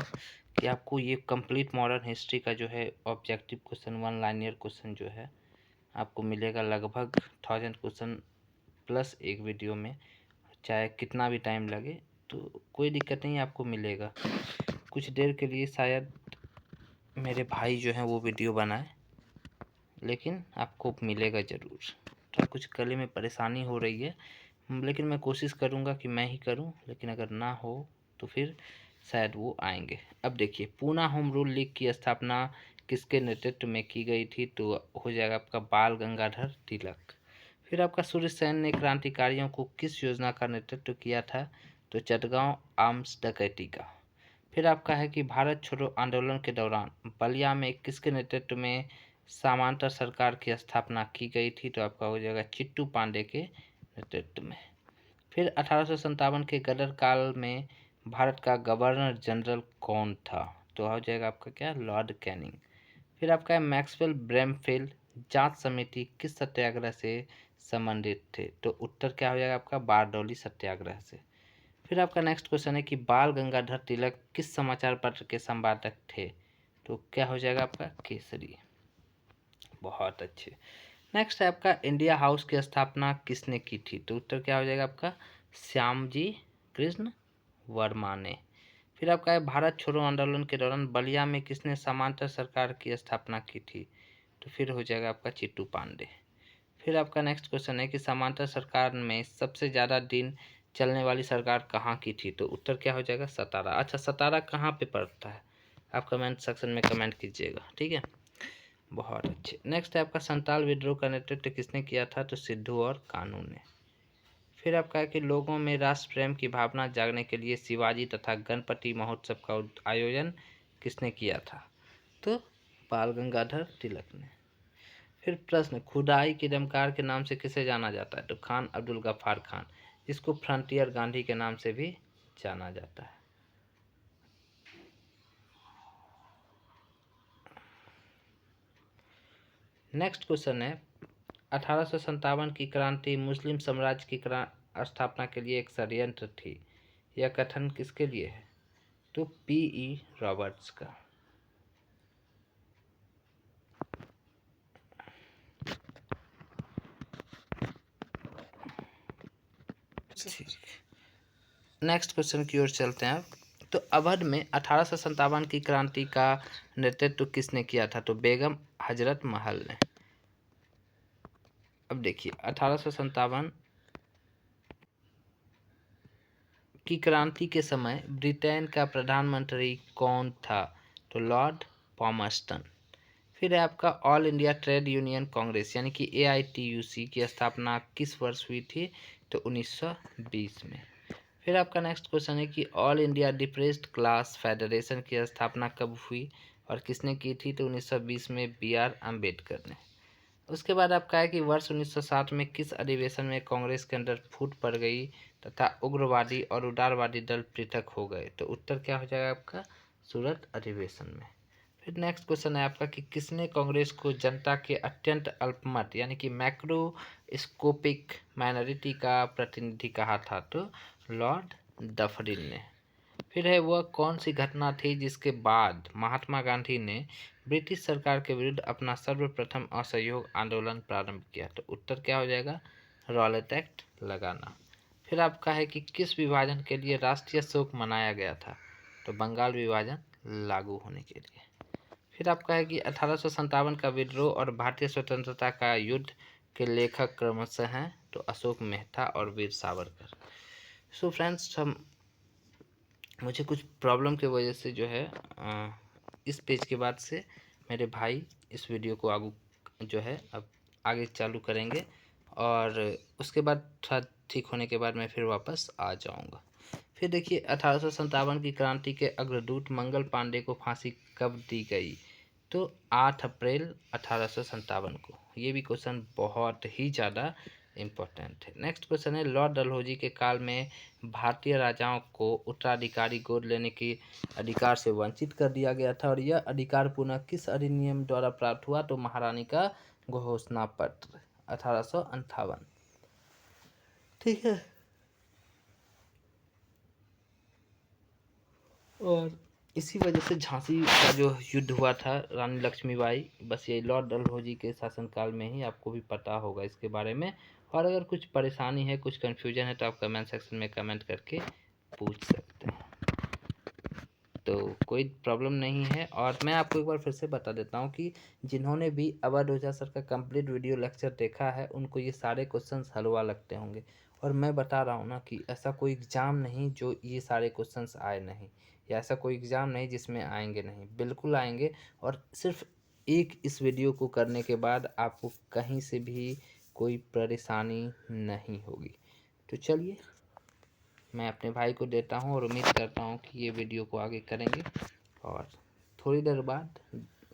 कि आपको ये कंप्लीट मॉडर्न हिस्ट्री का जो है objective question, one linear question जो है आपको मिलेगा लगभग 1000 क्वेश्चन प्लस एक वीडियो में, चाहे कितना भी टाइम लगे तो कोई दिक्कत नहीं, आपको मिलेगा। कुछ देर के लिए शायद मेरे भाई जो हैं वो वीडियो बनाए, लेकिन आपको मिलेगा ज़रूर। थोड़ा कुछ गले में परेशानी हो रही है, लेकिन मैं कोशिश करूँगा कि मैं ही करूँ, लेकिन अगर ना हो तो फिर शायद वो आएंगे। अब देखिए, पूना होम रूल लीग की स्थापना किसके नेतृत्व में की गई थी? तो हो जाएगा आपका बाल गंगाधर तिलक। फिर आपका सूर्य सेन ने क्रांतिकारियों को किस योजना का नेतृत्व किया था? तो चटगांव आर्म्स डकैती का। फिर आपका है कि भारत छोड़ो आंदोलन के दौरान बलिया में किसके नेतृत्व में समांतर सरकार की स्थापना की गई थी? तो आपका हो जाएगा चिट्टू पांडे के नेतृत्व में। फिर 1857 के गदर काल में भारत का गवर्नर जनरल कौन था? तो हो जाएगा आपका क्या? Lord Canning. फिर आपका है मैक्सवेल ब्रैमफील्ड जांच समिति किस सत्याग्रह से संबंधित थे? तो उत्तर क्या हो जाएगा आपका? बारडोली सत्याग्रह से। फिर आपका नेक्स्ट क्वेश्चन है कि बाल गंगाधर तिलक किस समाचार पत्र के संपादक थे? तो क्या हो जाएगा आपका? केसरी। बहुत अच्छे। नेक्स्ट है आपका इंडिया हाउस की स्थापना किसने की थी? तो उत्तर क्या हो जाएगा आपका? श्यामजी कृष्ण वर्मा ने। फिर आपका है भारत छोड़ो आंदोलन के दौरान बलिया में किसने समांतर सरकार की स्थापना की थी? तो फिर हो जाएगा आपका चिट्टू पांडे। फिर आपका नेक्स्ट क्वेश्चन है कि समांतर सरकार में सबसे ज़्यादा दिन चलने वाली सरकार कहाँ की थी? तो उत्तर क्या हो जाएगा? सतारा। अच्छा, सतारा कहाँ पे पड़ता है? आप कमेंट सेक्शन में कमेंट कीजिएगा, ठीक है। बहुत अच्छे। नेक्स्ट है आपका संताल विद्रोह का नेतृत्व किसने किया था? तो सिद्धू और कान्हू ने। फिर आपका है कि लोगों में राष्ट्र प्रेम की भावना जागने के लिए शिवाजी तथा गणपति महोत्सव का आयोजन किसने किया था? तो बाल गंगाधर तिलक ने। फिर प्रश्न, खुदाई की दमकार के नाम से किसे जाना जाता है? तो खान अब्दुल गफ्फार खान, जिसको फ्रंटियर गांधी के नाम से भी जाना जाता है। नेक्स्ट क्वेश्चन है 1857 की क्रांति मुस्लिम साम्राज्य की स्थापना के लिए एक षड्यंत्र थी। यह कथन किसके लिए है? तो पीई रॉबर्ट्स का। नेक्स्ट क्वेश्चन की ओर चलते हैं। तो अवध में 1857 की क्रांति का नेतृत्व किसने किया था? तो बेगम हजरत महल ने। अब देखिए 1857 की क्रांति के समय ब्रिटेन का प्रधानमंत्री कौन था? तो लॉर्ड पॉमस्टन। फिर है आपका all India trade union Congress यानी कि AITUC की स्थापना किस वर्ष हुई थी? तो 1920 में। फिर आपका नेक्स्ट क्वेश्चन है कि all India depressed class federation की स्थापना कब हुई और किसने की थी? तो 1920 में BR अम्बेडकर ने। उसके बाद आपका है कि वर्ष 1960 में किस अधिवेशन में कांग्रेस के अंदर फूट पड़ गई तथा उग्रवादी और उदारवादी दल पृथक हो गए? तो उत्तर क्या हो जाएगा आपका? सूरत अधिवेशन में। फिर नेक्स्ट क्वेश्चन है आपका कि किसने कांग्रेस को जनता के अत्यंत अल्पमत यानी कि मैक्रोस्कोपिक माइनॉरिटी का प्रतिनिधि कहा था? तो लॉर्ड डफरिन ने। फिर है वह कौन सी घटना थी जिसके बाद महात्मा गांधी ने ब्रिटिश सरकार के विरुद्ध अपना सर्वप्रथम असहयोग आंदोलन प्रारंभ किया? तो उत्तर क्या हो जाएगा? रॉलेट एक्ट लगाना। फिर आपका है कि किस विभाजन के लिए राष्ट्रीय शोक मनाया गया था? तो बंगाल विभाजन लागू होने के लिए। फिर आपका है कि 1857 का विद्रोह और भारतीय स्वतंत्रता का युद्ध के लेखक क्रमशः हैं? तो अशोक मेहता और वीर सावरकर। सो फ्रेंड्स, हम मुझे कुछ प्रॉब्लम की वजह से जो है इस पेज के बाद से मेरे भाई इस वीडियो को आगू जो है अब आगे चालू करेंगे और उसके बाद थोड़ा ठीक होने के बाद मैं फिर वापस आ जाऊंगा। फिर देखिए 1857 की क्रांति के अग्रदूत मंगल पांडे को फांसी कब दी गई? तो 8 अप्रैल 1857 को। ये भी क्वेश्चन बहुत ही ज़्यादा इम्पोर्टेंट है। नेक्स्ट क्वेश्चन है लॉर्ड डलहौजी के काल में भारतीय राजाओं को उत्तराधिकारी गोद लेने के अधिकार से वंचित कर दिया गया था और यह अधिकार पुनः किस अधिनियम द्वारा प्राप्त हुआ? तो महारानी का घोषणा पत्र 1858। ठीक है। और इसी वजह से झांसी का जो युद्ध हुआ था रानी लक्ष्मीबाई, बस ये लॉर्ड डलहौजी के शासनकाल में ही, आपको भी पता होगा इसके बारे में। और अगर कुछ परेशानी है, कुछ कन्फ्यूजन है तो आप कमेंट सेक्शन में कमेंट करके पूछ सकते हैं। तो कोई प्रॉब्लम नहीं है। और मैं आपको एक बार फिर से बता देता हूँ कि जिन्होंने भी अवध ओझा सर का कंप्लीट वीडियो लेक्चर देखा है उनको ये सारे क्वेश्चंस हलवा लगते होंगे। और मैं बता रहा हूँ ना कि ऐसा कोई एग्ज़ाम नहीं जो ये सारे क्वेश्चंस आए नहीं, या ऐसा कोई एग्ज़ाम नहीं जिसमें आएंगे नहीं, बिल्कुल आएंगे। और सिर्फ एक इस वीडियो को करने के बाद आपको कहीं से भी कोई परेशानी नहीं होगी। तो चलिए मैं अपने भाई को देता हूँ और उम्मीद करता हूँ कि ये वीडियो को आगे करेंगे। और थोड़ी देर बाद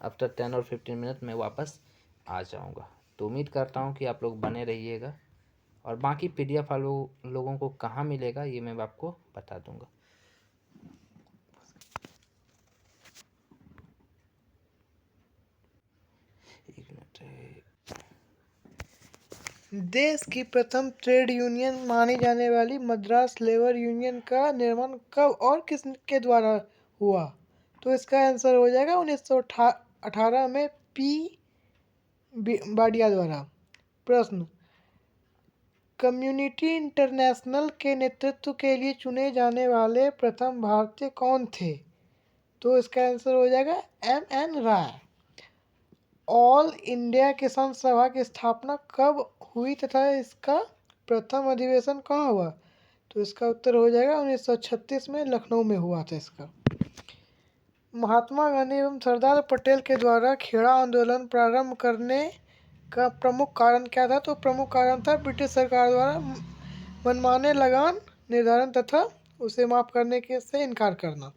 आफ्टर 10 और 15 मिनट में वापस आ जाऊँगा। तो उम्मीद करता हूँ कि आप लोग बने रहिएगा। और बाकी PDF आप लोगों को कहाँ मिलेगा ये मैं आपको बता दूँगा। एक मिनट। देश की प्रथम ट्रेड यूनियन मानी जाने वाली मद्रास लेबर यूनियन का निर्माण कब और किसके द्वारा हुआ? तो इसका आंसर हो जाएगा 1918 में P. बाडिया द्वारा। प्रश्न, कम्युनिटी इंटरनेशनल के नेतृत्व के लिए चुने जाने वाले प्रथम भारतीय कौन थे? तो इसका आंसर हो जाएगा M.N. राय। ऑल इंडिया किसान सभा की स्थापना कब हुई तथा इसका प्रथम अधिवेशन कहाँ हुआ? तो इसका उत्तर हो जाएगा 1936 में लखनऊ में हुआ था इसका। महात्मा गांधी एवं सरदार पटेल के द्वारा खेड़ा आंदोलन प्रारंभ करने का प्रमुख कारण क्या था? तो प्रमुख कारण था ब्रिटिश सरकार द्वारा मनमाने लगान निर्धारण तथा उसे माफ करने के से इनकार करना।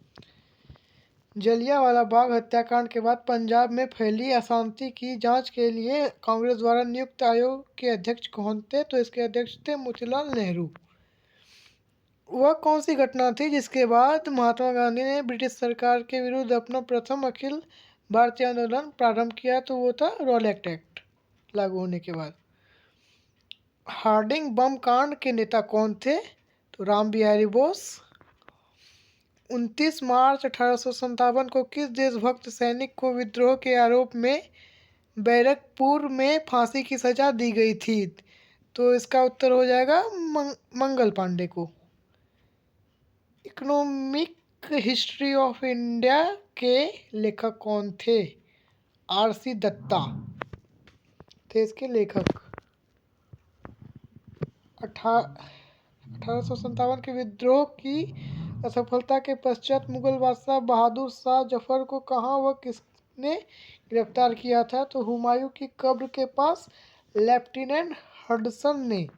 जलियांवाला बाग हत्याकांड के बाद पंजाब में फैली अशांति की जांच के लिए कांग्रेस द्वारा नियुक्त आयोग के अध्यक्ष कौन थे? तो इसके अध्यक्ष थे मोतीलाल नेहरू। वह कौन सी घटना थी जिसके बाद महात्मा गांधी ने ब्रिटिश सरकार के विरुद्ध अपना प्रथम अखिल भारतीय आंदोलन प्रारंभ किया? तो वो था रॉलेट एक्ट लागू होने के बाद। हार्डिंग बम कांड के नेता कौन थे? तो राम बिहारी बोस। 29 मार्च 1857 को किस देशभक्त सैनिक को विद्रोह के आरोप में बैरकपुर में फांसी की सजा दी गई थी? तो इसका उत्तर हो जाएगा मंगल पांडे को। इकोनॉमिक हिस्ट्री ऑफ इंडिया के लेखक कौन थे? R.C. दत्ता थे इसके लेखक। 1857 के विद्रोह की असफलता के पश्चात मुगल बादशाह बहादुर शाह जफर को कहाँ व किसने गिरफ्तार किया था? तो हुमायूं की कब्र के पास लेफ्टिनेंट हडसन ने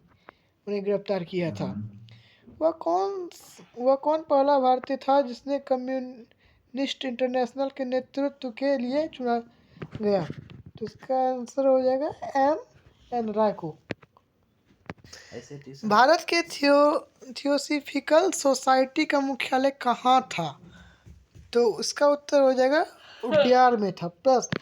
उन्हें गिरफ्तार किया था। वह कौन पहला भारतीय था जिसने कम्युनिस्ट इंटरनेशनल के नेतृत्व के लिए चुना गया? तो इसका आंसर हो जाएगा M.N. राय को। भारत के थियोसॉफिकल सोसाइटी का मुख्यालय कहाँ था? तो इसका उत्तर हो जाएगा उडियार में था। प्रश्न,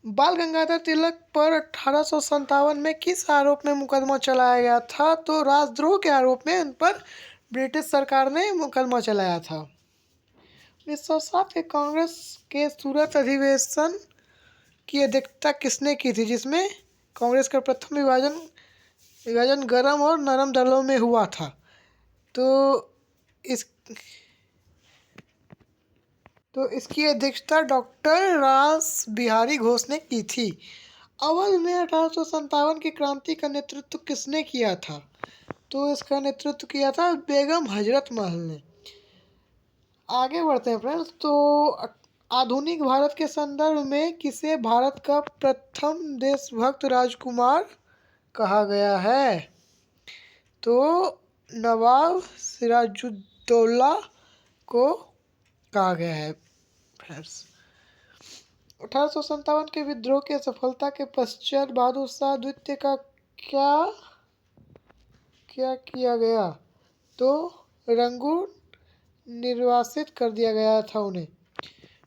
बाल गंगाधर तिलक पर 1857 में किस आरोप में मुकदमा चलाया गया था? तो राजद्रोह के आरोप में उन पर ब्रिटिश सरकार ने मुकदमा चलाया था। 1907 के कांग्रेस के सूरत अधिवेशन की अध्यक्षता किसने की थी, जिसमें कांग्रेस का प्रथम विभाजन गर्म और नरम दलों में हुआ था? तो इसकी अध्यक्षता डॉक्टर रास बिहारी घोष ने की थी। अवध में 1857 की क्रांति का नेतृत्व किसने किया था? तो इसका नेतृत्व किया था बेगम हजरत महल ने। आगे बढ़ते हैं फ्रेंड्स। तो आधुनिक भारत के संदर्भ में किसे भारत का प्रथम देशभक्त राजकुमार कहा गया है? तो नवाब सिराजुद्दौला को कहा गया है फ्रेंड्स। 1857 के विद्रोह की सफलता के पश्चात बहादुर शाह द्वितीय का क्या किया गया? तो रंगून निर्वासित कर दिया गया था उन्हें।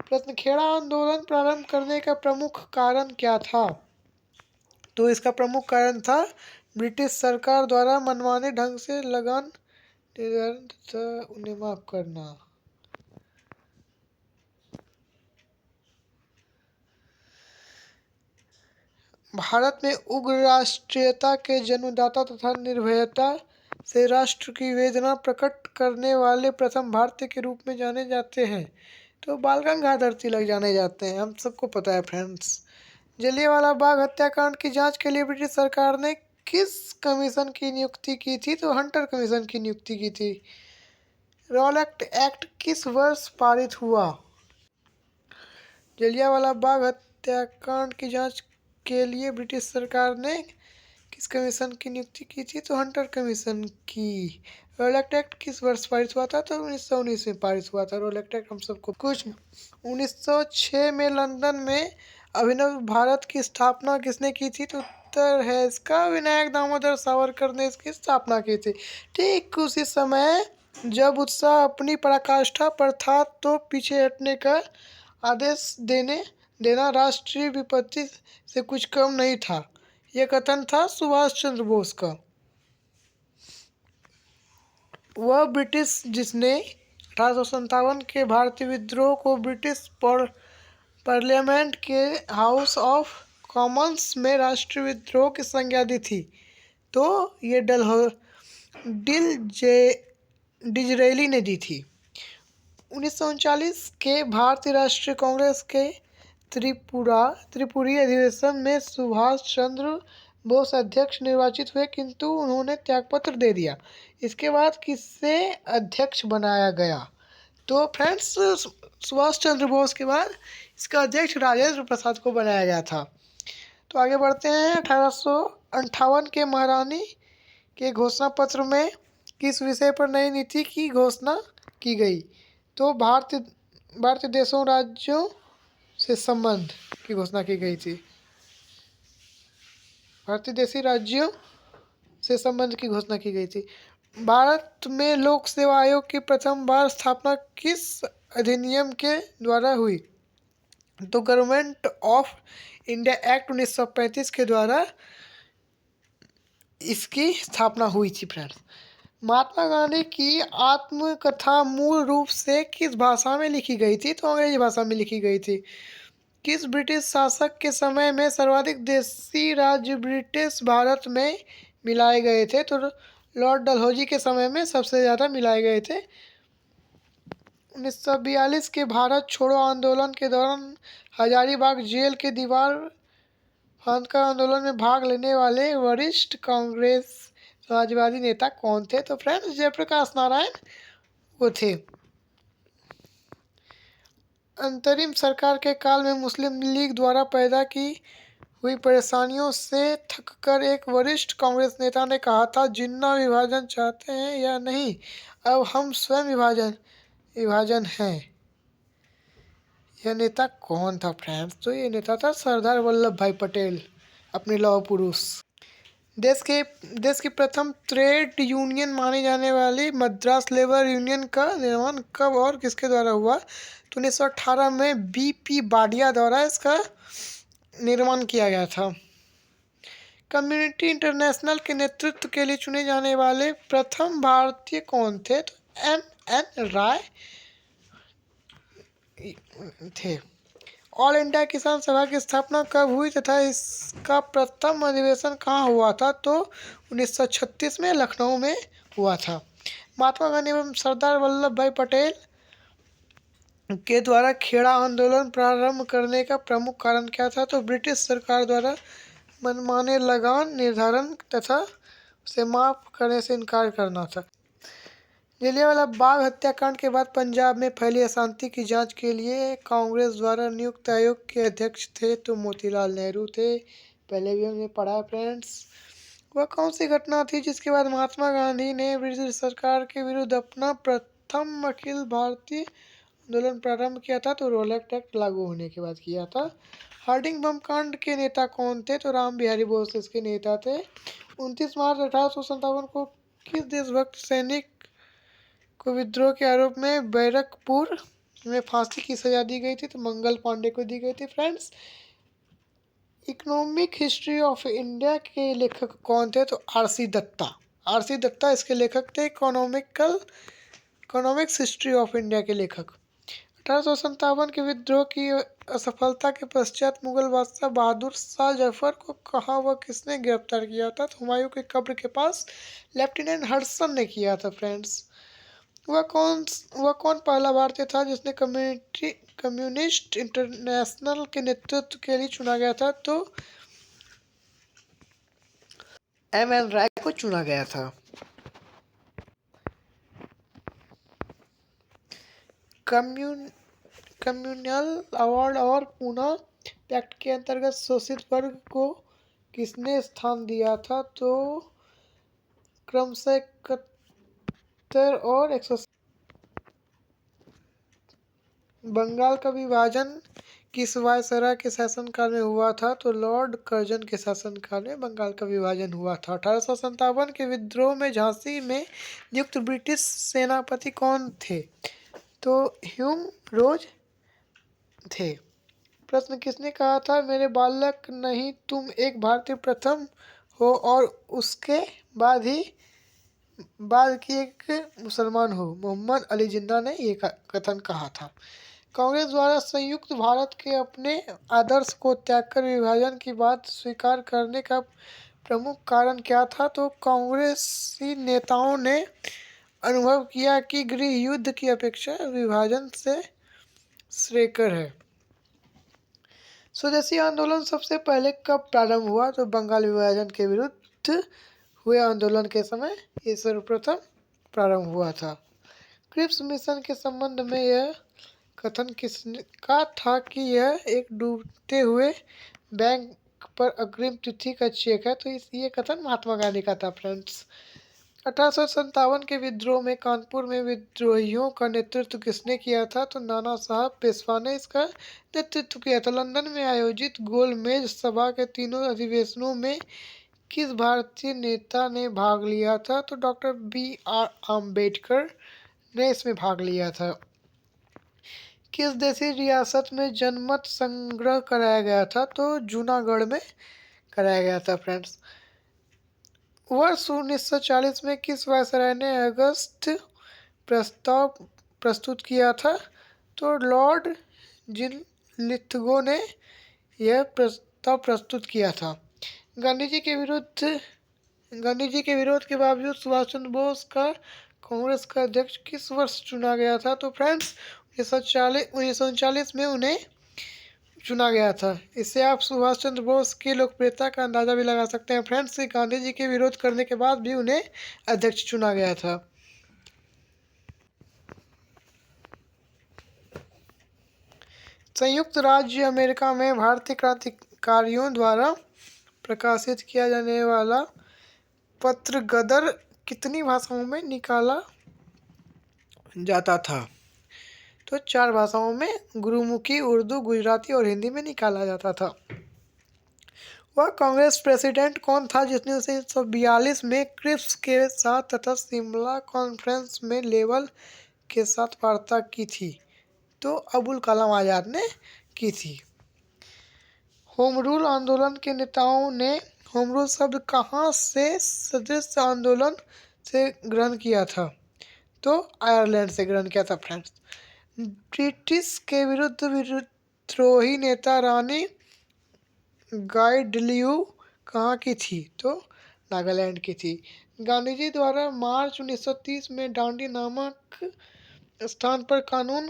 प्रश्न, खेड़ा आंदोलन प्रारंभ करने का प्रमुख कारण क्या था? तो इसका प्रमुख कारण था ब्रिटिश सरकार द्वारा मनमाने ढंग से लगान निर्धारण तथा उन्हें माफ करना। भारत में उग्र राष्ट्रीयता के जन्मदाता तथा निर्भयता से राष्ट्र की वेदना प्रकट करने वाले प्रथम भारतीय के रूप में जाने जाते हैं? तो बाल गंगाधर तिलक जाने जाते हैं, हम सबको पता है फ्रेंड्स। जलियांवाला बाग हत्याकांड की जांच के लिए ब्रिटिश सरकार ने किस कमीशन की नियुक्ति की थी? तो हंटर कमीशन की नियुक्ति की थी। रॉलेट एक्ट किस वर्ष पारित हुआ? जलियांवाला बाग हत्याकांड की जांच के लिए ब्रिटिश सरकार ने किस कमीशन की नियुक्ति की थी? तो हंटर कमीशन की। रॉलेट एक्ट किस वर्ष पारित हुआ था? तो 1919 में पारित हुआ था रॉलेट एक्ट, हम सबको कुछ। 1906 में लंदन में अभिनव भारत की स्थापना किसने की थी? तो उत्तर है इसका विनायक दामोदर सावरकर ने इसकी स्थापना की थी। ठीक उसी समय जब उत्साह अपनी पराकाष्ठा पर था तो पीछे हटने का आदेश देना राष्ट्रीय विपत्ति से कुछ कम नहीं था। यह कथन था सुभाष चंद्र बोस का। वह ब्रिटिश जिसने 1857 के भारतीय विद्रोह को ब्रिटिश पार्लियामेंट के हाउस ऑफ कॉमन्स में राष्ट्रीय विद्रोह की संज्ञा दी थी। तो ये डिजरेली ने दी थी। 1939 के भारतीय राष्ट्रीय कांग्रेस के त्रिपुरी अधिवेशन में सुभाष चंद्र बोस अध्यक्ष निर्वाचित हुए, किंतु उन्होंने त्यागपत्र दे दिया। इसके बाद किसे अध्यक्ष बनाया गया? तो फ्रेंड्स, सुभाष चंद्र बोस के बाद इसका अध्यक्ष राजेंद्र प्रसाद को बनाया गया था। तो आगे बढ़ते हैं। 1858 के महारानी के घोषणा पत्र में किस विषय पर नई नीति की घोषणा की गई? तो भारतीय देशों राज्यों से संबंध की घोषणा की गई थी। भारतीय देशी राज्यों से संबंध की घोषणा की गई थी। भारत में लोक सेवा आयोग की प्रथम बार स्थापना किस अधिनियम के द्वारा हुई? तो गवर्नमेंट ऑफ इंडिया एक्ट 1935 के द्वारा इसकी स्थापना हुई थी फ्रेंड्स। महात्मा गांधी की आत्मकथा मूल रूप से किस भाषा में लिखी गई थी? तो अंग्रेजी भाषा में लिखी गई थी। किस ब्रिटिश शासक के समय में सर्वाधिक देशी राज्य ब्रिटिश भारत में मिलाए गए थे? तो लॉर्ड डलहौजी के समय में सबसे ज़्यादा मिलाए गए थे। 1942 के भारत छोड़ो आंदोलन के दौरान हजारीबाग जेल के दीवार फांदकर आंदोलन में भाग लेने वाले वरिष्ठ कांग्रेस समाजवादी नेता कौन थे? तो फ्रेंड्स, जयप्रकाश नारायण वो थे। अंतरिम सरकार के काल में मुस्लिम लीग द्वारा पैदा की हुई परेशानियों से थककर एक वरिष्ठ कांग्रेस नेता ने कहा था, जिन्ना विभाजन चाहते हैं या नहीं, अब हम स्वयं विभाजन हैं। यह नेता कौन था फ्रेंड्स? तो ये नेता था सरदार वल्लभ भाई पटेल, अपने लौह पुरुष। देश की प्रथम ट्रेड यूनियन मानी जाने वाली मद्रास लेबर यूनियन का निर्माण कब और किसके द्वारा हुआ? तो 1918 में बीपी बाडिया द्वारा इसका निर्माण किया गया था। कम्युनिटी इंटरनेशनल के नेतृत्व के लिए चुने जाने वाले प्रथम भारतीय कौन थे? तो एम.एन. राय थे। ऑल इंडिया किसान सभा की स्थापना कब हुई तथा इसका प्रथम अधिवेशन कहाँ हुआ था? तो 1936 में लखनऊ में हुआ था। महात्मा गांधी एवं सरदार वल्लभ भाई पटेल के द्वारा खेड़ा आंदोलन प्रारंभ करने का प्रमुख कारण क्या था? तो ब्रिटिश सरकार द्वारा मनमाने लगान निर्धारण तथा उसे माफ करने से इनकार करना था। जलियांवाला बाग हत्याकांड के बाद पंजाब में फैली अशांति की जांच के लिए कांग्रेस द्वारा नियुक्त आयोग के अध्यक्ष थे तो मोतीलाल नेहरू थे। पहले भी हमने पढ़ा है फ्रेंड्स। वह कौन सी घटना थी जिसके बाद महात्मा गांधी ने ब्रिटिश सरकार के विरुद्ध अपना प्रथम अखिल भारतीय आंदोलन प्रारंभ किया था? तो रोलैक्ट एक्ट लागू होने के बाद किया था। हार्डिंग बम कांड के नेता कौन थे? तो राम बिहारी बोस इसके नेता थे। 29 मार्च 1857 को किस देशभक्त सैनिक को विद्रोह के आरोप में बैरकपुर में फांसी की सजा दी गई थी? तो मंगल पांडे को दी गई थी friends. Economic history of India के लेखक कौन थे? तो आर.सी. दत्ता इसके लेखक थे। इकोनॉमिक्स हिस्ट्री ऑफ इंडिया के लेखक। 1857 के विद्रोह की असफलता के पश्चात मुगल बादशाह बहादुर शाह जफर को कहाँ व किसने गिरफ्तार किया था? तो हुमायूं के कब्र के पास लेफ्टिनेंट हडसन ने किया था फ्रेंड्स। वह कौन पहला भारतीय था जिसने कम्युनिस्ट इंटरनेशनल के नेतृत्व के लिए चुना गया था? तो एम.एन. राय को चुना गया था। कम्युनल अवार्ड और पूना पैक्ट के अंतर्गत शोषित वर्ग को किसने स्थान दिया था? तो क्रमशः 71 और 100। बंगाल का विभाजन किस वायसराय के शासनकाल में हुआ था? तो लॉर्ड कर्जन के शासनकाल में बंगाल का विभाजन हुआ था। 1857 के विद्रोह में झांसी में नियुक्त ब्रिटिश सेनापति कौन थे? तो ह्यूम रोज थे। प्रश्न, किसने कहा था, मेरे बालक नहीं तुम एक भारतीय प्रथम हो और उसके बाद की एक मुसलमान हो? मोहम्मद अली जिन्ना ने ये कथन कहा था। कांग्रेस द्वारा संयुक्त भारत के अपने आदर्श को त्यागकर विभाजन की बात स्वीकार करने का प्रमुख कारण क्या था? तो कांग्रेसी नेताओं ने अनुभव किया कि गृह युद्ध की अपेक्षा विभाजन से श्रेयस्कर है। स्वदेशी आंदोलन सबसे पहले कब प्रारंभ हुआ? तो बंगाल विभाजन के विरुद्ध हुए आंदोलन के समय ये सर्वप्रथम प्रारंभ हुआ था। क्रिप्स मिशन के संबंध में यह कथन किसका था कि यह एक डूबते हुए बैंक पर अग्रिम तिथि का चेक है? तो ये कथन महात्मा गांधी का था फ्रेंड्स। 1857 के विद्रोह में कानपुर में विद्रोहियों का नेतृत्व किसने किया था? तो नाना साहब पेशवा ने इसका नेतृत्व किया था। लंदन में आयोजित गोलमेज सभा के तीनों अधिवेशनों में किस भारतीय नेता ने भाग लिया था? तो डॉक्टर B.R. आम्बेडकर ने इसमें भाग लिया था। किस देशी रियासत में जनमत संग्रह कराया गया था? तो जूनागढ़ में कराया गया था फ्रेंड्स। वर्ष 1940 में किस वायसराय ने अगस्त प्रस्ताव प्रस्तुत किया था? तो लॉर्ड जिनलिथगो ने यह प्रस्ताव प्रस्तुत किया था। गांधी जी के विरोध के बावजूद सुभाष चंद्र बोस का कांग्रेस का अध्यक्ष किस वर्ष चुना गया था? तो फ्रेंड्स 1939 में उन्हें चुना गया था। इससे आप सुभाष चंद्र बोस की लोकप्रियता का अंदाजा भी लगा सकते हैं फ्रेंड्स। गांधी जी के विरोध करने के बाद भी उन्हें अध्यक्ष चुना गया था। संयुक्त राज्य अमेरिका में भारतीय क्रांतिकारियों द्वारा प्रकाशित किया जाने वाला पत्र गदर कितनी भाषाओं में निकाला जाता था? तो 4 भाषाओं में गुरुमुखी, उर्दू, गुजराती और हिंदी में निकाला जाता था। वह कांग्रेस प्रेसिडेंट कौन था जिसने 1942 में क्रिप्स के साथ तथा शिमला कॉन्फ्रेंस में लेवल के साथ वार्ता की थी? तो अबुल कलाम आजाद ने की थी। होम रूल आंदोलन के नेताओं ने होम रूल शब्द कहाँ से सदस्य आंदोलन से ग्रहण किया था? तो आयरलैंड से ग्रहण किया था फ्रेंड्स। ब्रिटिश के विरुद्ध विद्रोही नेता रानी गाइडलियू कहाँ की थी? तो नागालैंड की थी। गांधी जी द्वारा मार्च 1930 में डांडी नामक स्थान पर कानून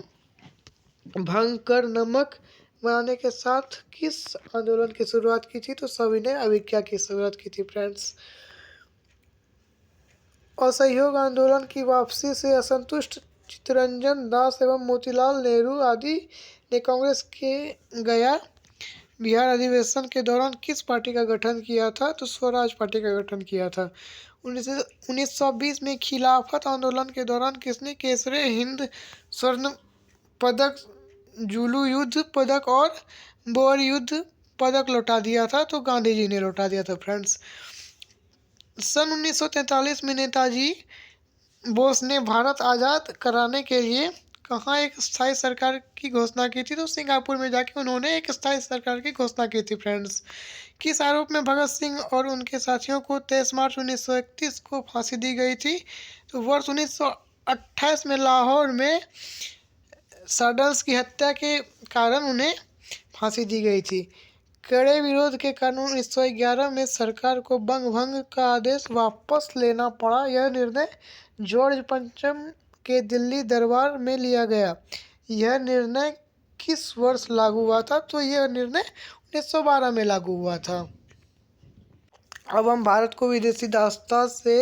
भंग कर नमक बनाने के साथ किस आंदोलन की शुरुआत की थी? तो सविनय अवज्ञा की शुरुआत की थी फ्रेंड्स। असहयोग आंदोलन की वापसी से असंतुष्ट चित्तरंजन दास एवं मोतीलाल नेहरू आदि ने कांग्रेस के गया बिहार अधिवेशन के दौरान किस पार्टी का गठन किया था? तो स्वराज पार्टी का गठन किया था। 1920 में खिलाफत आंदोलन के दौरान किसने केसरे हिंद स्वर्ण पदक, जुलू युद्ध पदक और बोर युद्ध पदक लौटा दिया था? तो गांधी जी ने लौटा दिया था फ्रेंड्स। सन 1943 में नेताजी बोस ने भारत आज़ाद कराने के लिए कहाँ एक स्थायी सरकार की घोषणा की थी? तो सिंगापुर में जाके उन्होंने एक स्थायी सरकार की घोषणा की थी फ्रेंड्स। किस आरोप में भगत सिंह और उनके साथियों को 23 मार्च 1931 को फांसी दी गई थी? तो वर्ष 1928 में लाहौर में सैडल्स की हत्या के कारण उन्हें फांसी दी गई थी। कड़े विरोध के कारण 1911 में सरकार को बंग भंग का आदेश वापस लेना पड़ा। यह निर्णय जॉर्ज पंचम के दिल्ली दरबार में लिया गया। यह निर्णय किस वर्ष लागू हुआ था? तो यह निर्णय 1912 में लागू हुआ था। अब हम भारत को विदेशी दासता से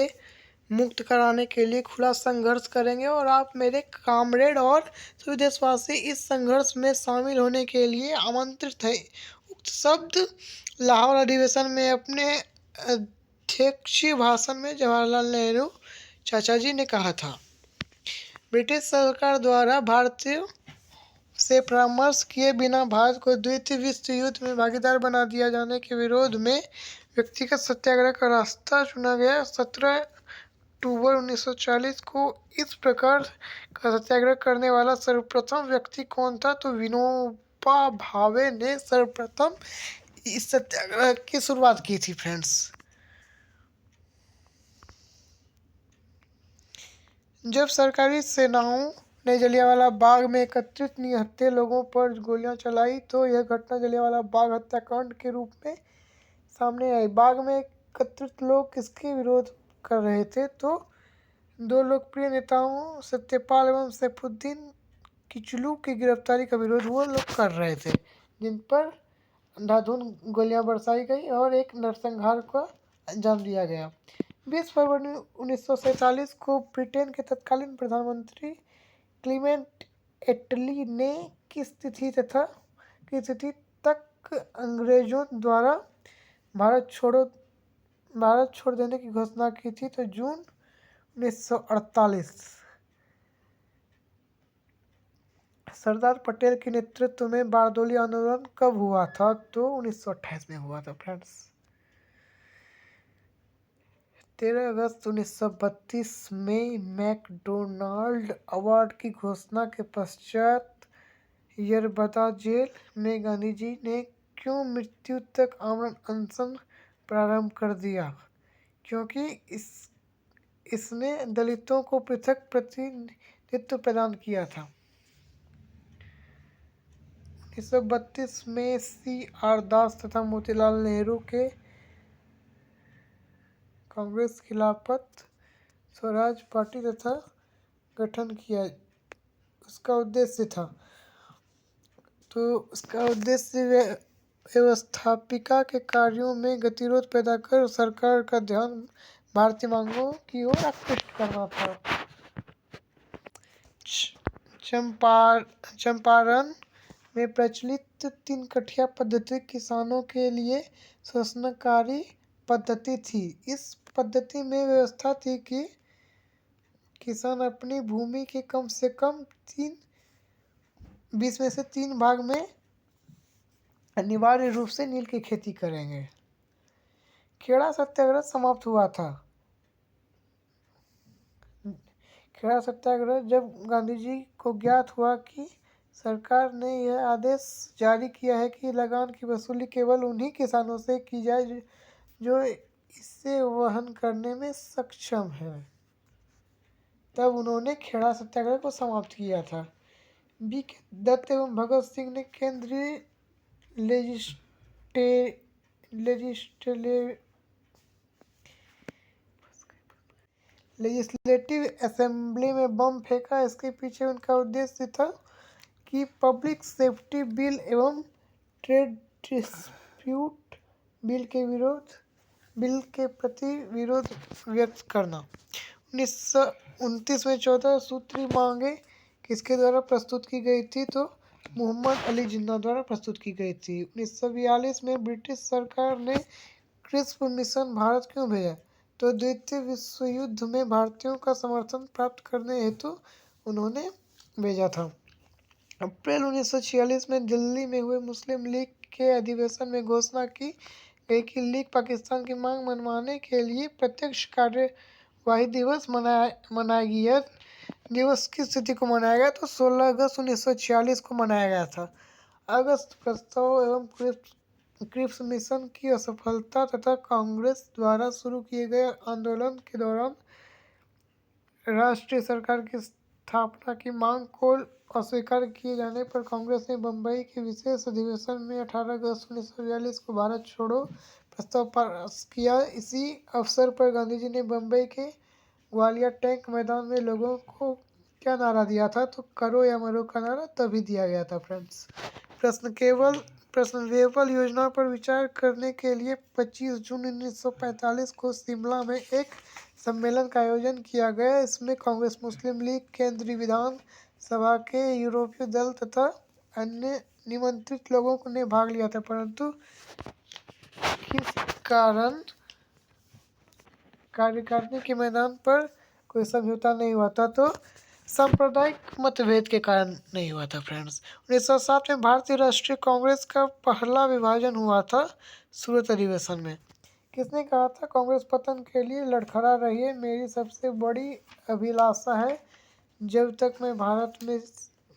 मुक्त कराने के लिए खुला संघर्ष करेंगे और आप मेरे कामरेड और सभी देशवासी इस संघर्ष में शामिल होने के लिए आमंत्रित हैं। उक्त शब्द लाहौर अधिवेशन में अपने अध्यक्षीय भाषण में जवाहरलाल नेहरू चाचा जी ने कहा था। ब्रिटिश सरकार द्वारा भारतीयों से परामर्श किए बिना भारत को द्वितीय विश्व युद्ध में भागीदार बना दिया जाने के विरोध में व्यक्तिगत सत्याग्रह का रास्ता चुना गया। 17 अक्टूबर 1940 को इस प्रकार का सत्याग्रह करने वाला सर्वप्रथम व्यक्ति कौन था? तो विनोबा भावे ने सर्वप्रथम इस सत्याग्रह की शुरुआत की थी फ्रेंड्स। जब सरकारी सेनाओं ने जलियांवाला बाग में एकत्रित निहत्थे लोगों पर गोलियां चलाई तो यह घटना जलियांवाला बाग हत्याकांड के रूप में सामने आई। बाग में एकत्रित लोग किसके विरोध कर रहे थे? तो दो लोकप्रिय नेताओं सत्यपाल एवं सैफुद्दीन किचलू की गिरफ्तारी का विरोध वो लोग कर रहे थे, जिन पर अंधाधुंध गोलियां बरसाई गई और एक नरसंहार को अंजाम दिया गया। 20 फरवरी 1947 को ब्रिटेन के तत्कालीन प्रधानमंत्री क्लीमेंट एटली ने किस तिथि तक अंग्रेजों द्वारा भारत छोड़ देने की घोषणा की थी? तो जून 1948। सरदार पटेल के नेतृत्व में बारडोली आंदोलन कब हुआ था? तो 1928 में हुआ था फ्रेंड्स। 13 अगस्त 1932 में मैकडोनाल्ड अवार्ड की घोषणा के पश्चात यरबदा जेल में गांधी जी ने क्यों मृत्यु तक आमरण अनशन प्रारंभ कर दिया? क्योंकि इसने दलितों को पृथक प्रतिनिधित्व प्रदान किया था। 1932 में C.R. दास तथा मोतीलाल नेहरू के कांग्रेस खिलाफत स्वराज पार्टी तथा गठन किया। उसका उद्देश्य था व्यवस्थापिका के कार्यों में गतिरोध पैदा कर सरकार का ध्यान भारतीय मांगों की ओर आकृष्ट करना था। चंपारण में प्रचलित 3 कठिया पद्धति किसानों के लिए शोषणकारी पद्धति थी। इस पद्धति में व्यवस्था थी कि किसान अपनी भूमि के कम से कम 20 में से 3 भाग में अनिवार्य रूप से नील की खेती करेंगे। खेड़ा सत्याग्रह समाप्त हुआ था। खेड़ा सत्याग्रह जब गांधी जी को ज्ञात हुआ कि सरकार ने यह आदेश जारी किया है कि लगान की वसूली केवल उन्हीं किसानों से की जाए जो इसे वहन करने में सक्षम है, तब उन्होंने खेड़ा सत्याग्रह को समाप्त किया था। बी के दत्त एवं भगत सिंह ने केंद्रीय लेजिस्लेटिव असेंबली में बम फेंका। इसके पीछे उनका उद्देश्य था कि पब्लिक सेफ्टी बिल एवं ट्रेड डिस्प्यूट बिल के प्रति विरोध व्यक्त करना। 1929 में 14 सूत्री मांगे किसके द्वारा प्रस्तुत की गई थी? तो मोहम्मद अली जिन्ना द्वारा प्रस्तुत की गई थी। 1942 में ब्रिटिश सरकार ने क्रिस्प मिशन भारत क्यों भेजा? तो द्वितीय विश्व युद्ध में भारतीयों का समर्थन प्राप्त करने हेतु उन्होंने भेजा था। अप्रैल 1946 में दिल्ली में हुए मुस्लिम लीग के अधिवेशन में घोषणा की गई कि लीग पाकिस्तान की मांग मनवाने के लिए प्रत्यक्ष कार्यवाही दिवस मनाएगी। यह दिवस किस तिथि को मनाया गया? तो 16 अगस्त 1946 को मनाया गया था। अगस्त प्रस्ताव एवं क्रिप्स मिशन की असफलता तथा कांग्रेस द्वारा शुरू किए गए आंदोलन के दौरान राष्ट्रीय सरकार की स्थापना की मांग को अस्वीकार किए जाने पर कांग्रेस ने बम्बई के विशेष अधिवेशन में 18 अगस्त 1942 को भारत छोड़ो प्रस्ताव पास किया। इसी अवसर पर गांधी जी ने बम्बई के ग्वालियर टैंक मैदान में लोगों को क्या नारा दिया था? तो करो या मरो का नारा तभी दिया गया था फ्रेंड्स। प्रश्न वेपल योजना पर विचार करने के लिए 25 जून 1945 को शिमला में एक सम्मेलन का आयोजन किया गया। इसमें कांग्रेस, मुस्लिम लीग, केंद्रीय विधान सभा के यूरोपीय दल तथा अन्य निमंत्रित लोगों ने भाग लिया था, परंतु किस कारण कार्यकारिणी के मैदान पर कोई समझौता नहीं हुआ था? तो सांप्रदायिक मतभेद के कारण नहीं हुआ था फ्रेंड्स। 1907 में भारतीय राष्ट्रीय कांग्रेस का पहला विभाजन हुआ था सूरत अधिवेशन में। किसने कहा था? कांग्रेस पतन के लिए लड़खड़ा रही है, मेरी सबसे बड़ी अभिलाषा है जब तक मैं भारत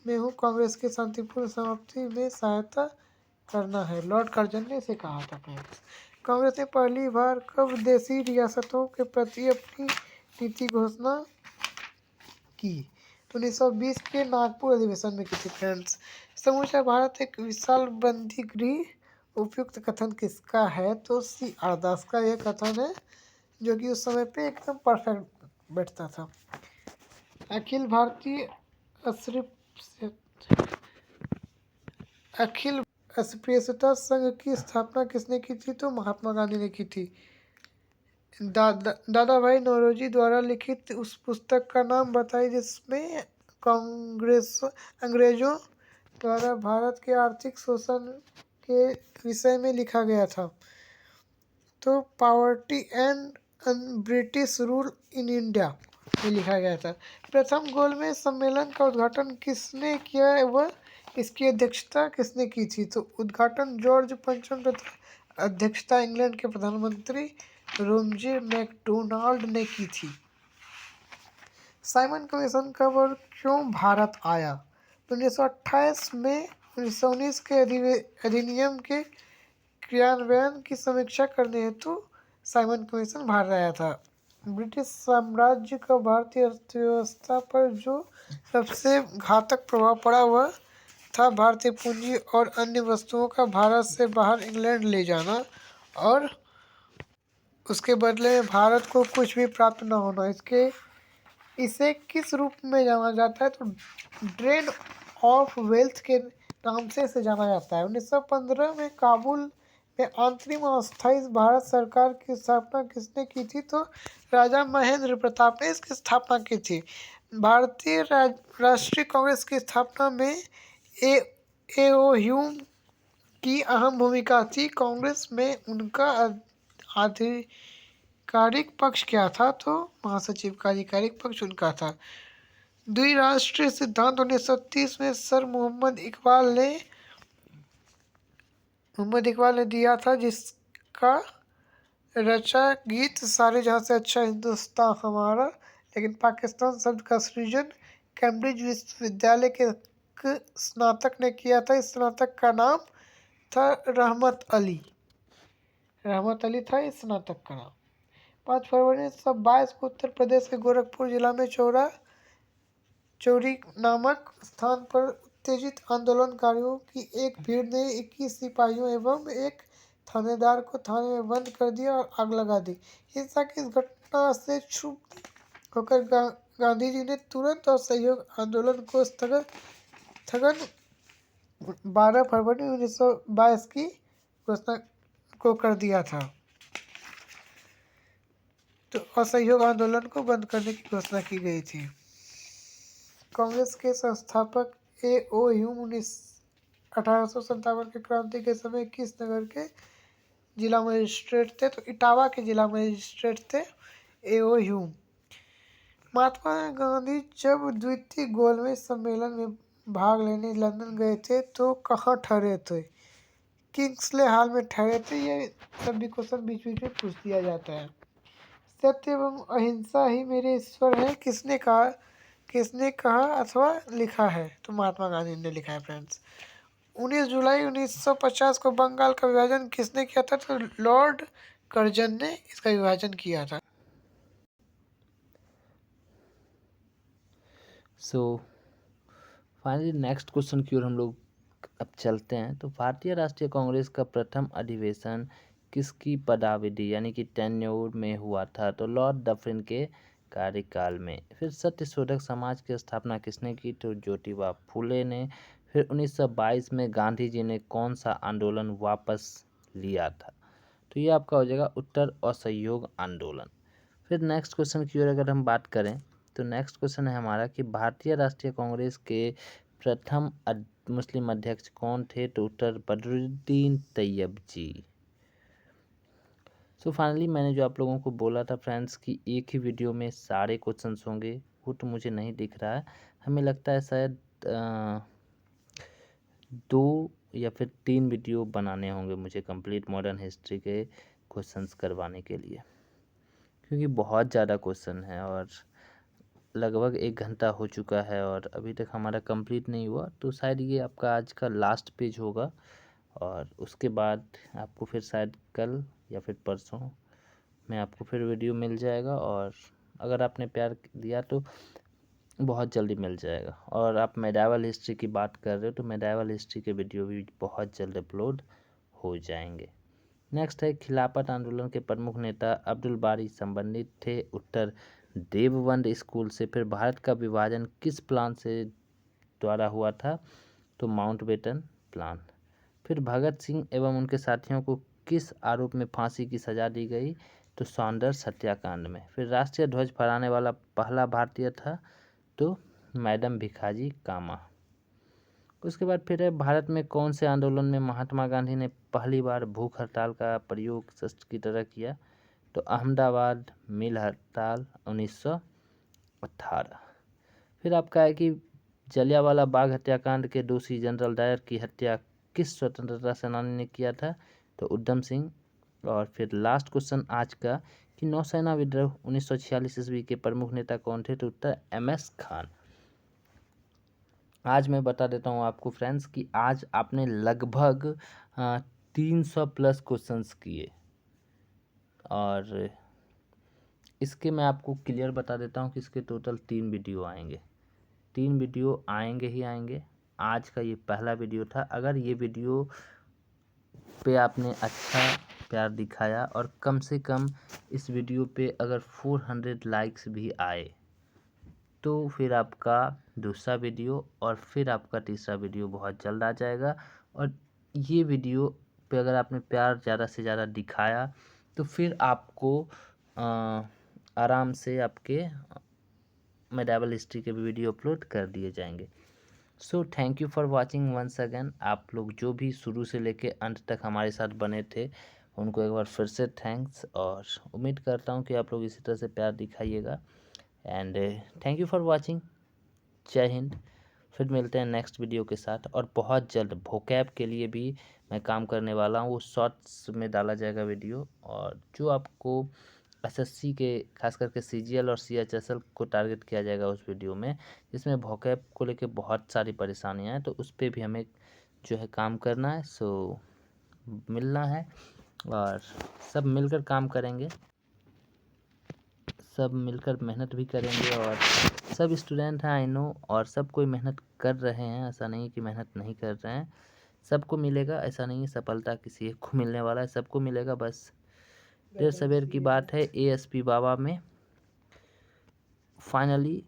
में हूँ कांग्रेस की शांतिपूर्ण समाप्ति में सहायता करना है, लॉर्ड कर्जन ने इसे कहा था फ्रेंड्स। कांग्रेस ने पहली बार कब देशी रियासतों के प्रति अपनी नीति घोषणा की? 1920 के नागपुर अधिवेशन में की थी फ्रेंड्स। समूचा भारत एक विशाल बंदी गृह उपयुक्त कथन किसका है? तो सी आरदास का यह कथन है, जो कि उस समय पे एकदम परफेक्ट बैठता था। अखिल भारतीय अखिल अस्पृश्यता संघ की स्थापना किसने की थी? तो महात्मा गांधी ने की थी। दादा भाई नौरोजी द्वारा लिखित उस पुस्तक का नाम बताइए जिसमें अंग्रेजों द्वारा भारत के आर्थिक शोषण के विषय में लिखा गया था। तो poverty and British rule in India में लिखा गया था। प्रथम गोलमेज सम्मेलन का उद्घाटन किसने किया व इसकी अध्यक्षता किसने की थी? तो उद्घाटन जॉर्ज पंचम तथा अध्यक्षता इंग्लैंड के प्रधानमंत्री रोमजी मैकडोनाल्ड ने की थी। साइमन कमीशन कब और क्यों भारत आया? 1928 में 1919 के अधिनियम के क्रियान्वयन की समीक्षा करने हेतु साइमन कमीशन भारत आया था। ब्रिटिश साम्राज्य का भारतीय अर्थव्यवस्था पर जो सबसे घातक प्रभाव पड़ा वह था भारतीय पूंजी और अन्य वस्तुओं का भारत से बाहर इंग्लैंड ले जाना और उसके बदले में भारत को कुछ भी प्राप्त न होना। इसे किस रूप में जाना जाता है? तो ड्रेन ऑफ वेल्थ के नाम से इसे जाना जाता है। 1915 में काबुल में अंतरिम और अस्थायी भारत सरकार की स्थापना किसने की थी? तो राजा महेंद्र प्रताप ने इसकी स्थापना की थी। भारतीय राष्ट्रीय कांग्रेस की स्थापना में ए.ओ. ह्यूम की अहम भूमिका थी। कांग्रेस में उनका आधिकारिक पक्ष क्या था? तो महासचिव का आधिकारिक पक्ष उनका था। द्विराष्ट्रीय सिद्धांत 1930 में सर मोहम्मद इकबाल ने दिया था, जिसका रचा गीत सारे जहां से अच्छा हिंदुस्तान हमारा, लेकिन पाकिस्तान शब्द का सृजन कैम्ब्रिज विश्वविद्यालय के स्नातक ने किया था। इस स्नातक का नाम था रहमत अली था इस स्नातक का नाम। 5 फरवरी 1922 को उत्तर प्रदेश के गोरखपुर जिला में चौरी नामक स्थान पर उत्तेजित आंदोलनकारियों की एक भीड़ ने 21 सिपाहियों एवं एक थानेदार को थाने में बंद कर दिया और आग लगा दी। हिंसा की इस घटना से क्षुब्ध होकर गांधी जी ने तुरंत और सहयोग आंदोलन को स्थगन 12 फरवरी 1922 की घोषणा को कर दिया था। तो असहयोग आंदोलन को बंद करने की घोषणा की गई थी। कांग्रेस के संस्थापक ए.ओ. ह्यूम 1857 के क्रांति के समय किस नगर के जिला मजिस्ट्रेट थे? तो इटावा के जिला मजिस्ट्रेट थे ए.ओ. ह्यूम। महात्मा गांधी जब द्वितीय गोलमेज सम्मेलन में भाग लेने लंदन गए थे तो कहाँ ठहरे थे? किंग्सले हॉल में ठहरे थे। ये सभी क्वेश्चन बीच बीच में पूछ दिया जाता है। सत्य एवं अहिंसा ही मेरे ईश्वर है, किसने कहा अथवा लिखा है? तो महात्मा गांधी ने लिखा है फ्रेंड्स। 19 जुलाई 1950 को बंगाल का विभाजन किसने किया था? तो लॉर्ड कर्जन ने इसका विभाजन किया था। सो फाइनली नेक्स्ट क्वेश्चन की ओर हम लोग अब चलते हैं। तो भारतीय राष्ट्रीय कांग्रेस का प्रथम अधिवेशन किसकी पदावधि यानी कि टेन्योर में हुआ था? तो लॉर्ड डफरिन के कार्यकाल में। फिर सत्य शोधक समाज की स्थापना किसने की? तो ज्योतिबा फूले ने। फिर 1922 में गांधी जी ने कौन सा आंदोलन वापस लिया था? तो ये आपका हो जाएगा उत्तर असहयोग आंदोलन। फिर नेक्स्ट क्वेश्चन की ओर अगर हम बात करें तो नेक्स्ट क्वेश्चन है हमारा कि भारतीय राष्ट्रीय कांग्रेस के प्रथम मुस्लिम अध्यक्ष कौन थे? तो उत्तर बदरुद्दीन तैयब जी। सो फाइनली मैंने जो आप लोगों को बोला था फ्रेंड्स कि एक ही वीडियो में सारे क्वेश्चंस होंगे, वो तो मुझे नहीं दिख रहा है। हमें लगता है शायद 2 या फिर 3 वीडियो बनाने होंगे मुझे कंप्लीट मॉडर्न हिस्ट्री के क्वेश्चंस करवाने के लिए, क्योंकि बहुत ज़्यादा क्वेश्चन है और लगभग 1 घंटा हो चुका है और अभी तक हमारा कंप्लीट नहीं हुआ। तो शायद ये आपका आज का लास्ट पेज होगा और उसके बाद आपको फिर शायद कल या फिर परसों में आपको फिर वीडियो मिल जाएगा, और अगर आपने प्यार दिया तो बहुत जल्दी मिल जाएगा। और आप मेडावल हिस्ट्री की बात कर रहे हो तो मेडावल हिस्ट्री के वीडियो भी बहुत जल्द अपलोड हो जाएंगे। नेक्स्ट है खिलाफत आंदोलन के प्रमुख नेता अब्दुल बारी संबंधित थे उत्तर देवबंद स्कूल से। फिर भारत का विभाजन किस प्लान से द्वारा हुआ था? तो माउंटबेटन प्लान। फिर भगत सिंह एवं उनके साथियों को किस आरोप में फांसी की सजा दी गई? तो सॉन्डर्स हत्याकांड में। फिर राष्ट्रीय ध्वज फहराने वाला पहला भारतीय था? तो मैडम भिखाजी कामा। उसके बाद फिर है भारत में कौन से आंदोलन में महात्मा गांधी ने पहली बार भूख हड़ताल का प्रयोग शस्त्र की तरह किया? तो अहमदाबाद मिल हड़ताल 1918। फिर आपका है कि जलियांवाला बाग हत्याकांड के दोषी जनरल डायर की हत्या किस स्वतंत्रता सेनानी ने किया था? तो उधम सिंह। और फिर लास्ट क्वेश्चन आज का कि नौसेना विद्रोह 1946 ईस्वी के प्रमुख नेता कौन थे? तो उत्तर MS खान। आज मैं बता देता हूँ आपको फ्रेंड्स कि आज आपने लगभग 300 प्लस क्वेश्चंस किए, और इसके मैं आपको क्लियर बता देता हूँ कि इसके टोटल 3 वीडियो आएंगे। 3 वीडियो आएंगे ही आएंगे। आज का ये पहला वीडियो था। अगर ये वीडियो पे आपने अच्छा प्यार दिखाया और कम से कम इस वीडियो पे अगर 400 लाइक्स भी आए तो फिर आपका दूसरा वीडियो और फिर आपका तीसरा वीडियो बहुत जल्द आ जाएगा। और ये वीडियो पे अगर आपने प्यार ज़्यादा से ज़्यादा दिखाया तो फिर आपको आराम से आपके मेडिवल हिस्ट्री के भी वीडियो अपलोड कर दिए जाएंगे। So thank you for watching once again. आप लोग जो भी शुरू से लेके अंत तक हमारे साथ बने थे उनको एक बार फिर से थैंक्स, और उम्मीद करता हूँ कि आप लोग इसी तरह से प्यार दिखाइएगा। And thank you for watching. जय हिंद। फिर मिलते हैं नेक्स्ट वीडियो के साथ, और बहुत जल्द वोकैब के लिए भी मैं काम करने वाला हूँ। वो शॉर्ट्स में डाला जाएगा वीडियो, और जो आपको SSC के खास करके CGL और CHSL को टारगेट किया जाएगा उस वीडियो में, जिसमें वोकैब को लेके बहुत सारी परेशानियाँ हैं, तो उस पर भी हमें जो है काम करना है। सो मिलना है और सब मिलकर काम करेंगे, सब मिलकर मेहनत भी करेंगे। और सब स्टूडेंट हैं आई नो, और सब कोई मेहनत कर रहे हैं, ऐसा नहीं कि मेहनत नहीं कर रहे हैं। सबको मिलेगा, ऐसा नहीं है सफलता किसी एक को मिलने वाला है, सबको मिलेगा। बस देर सवेर की बात है। ASP बाबा में फाइनली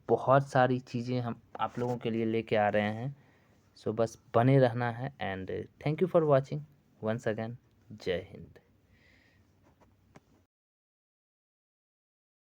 बहुत सारी चीज़ें हम आप लोगों के लिए लेके आ रहे हैं। सो बस बने रहना है। And thank you for watching once again. जय हिंद।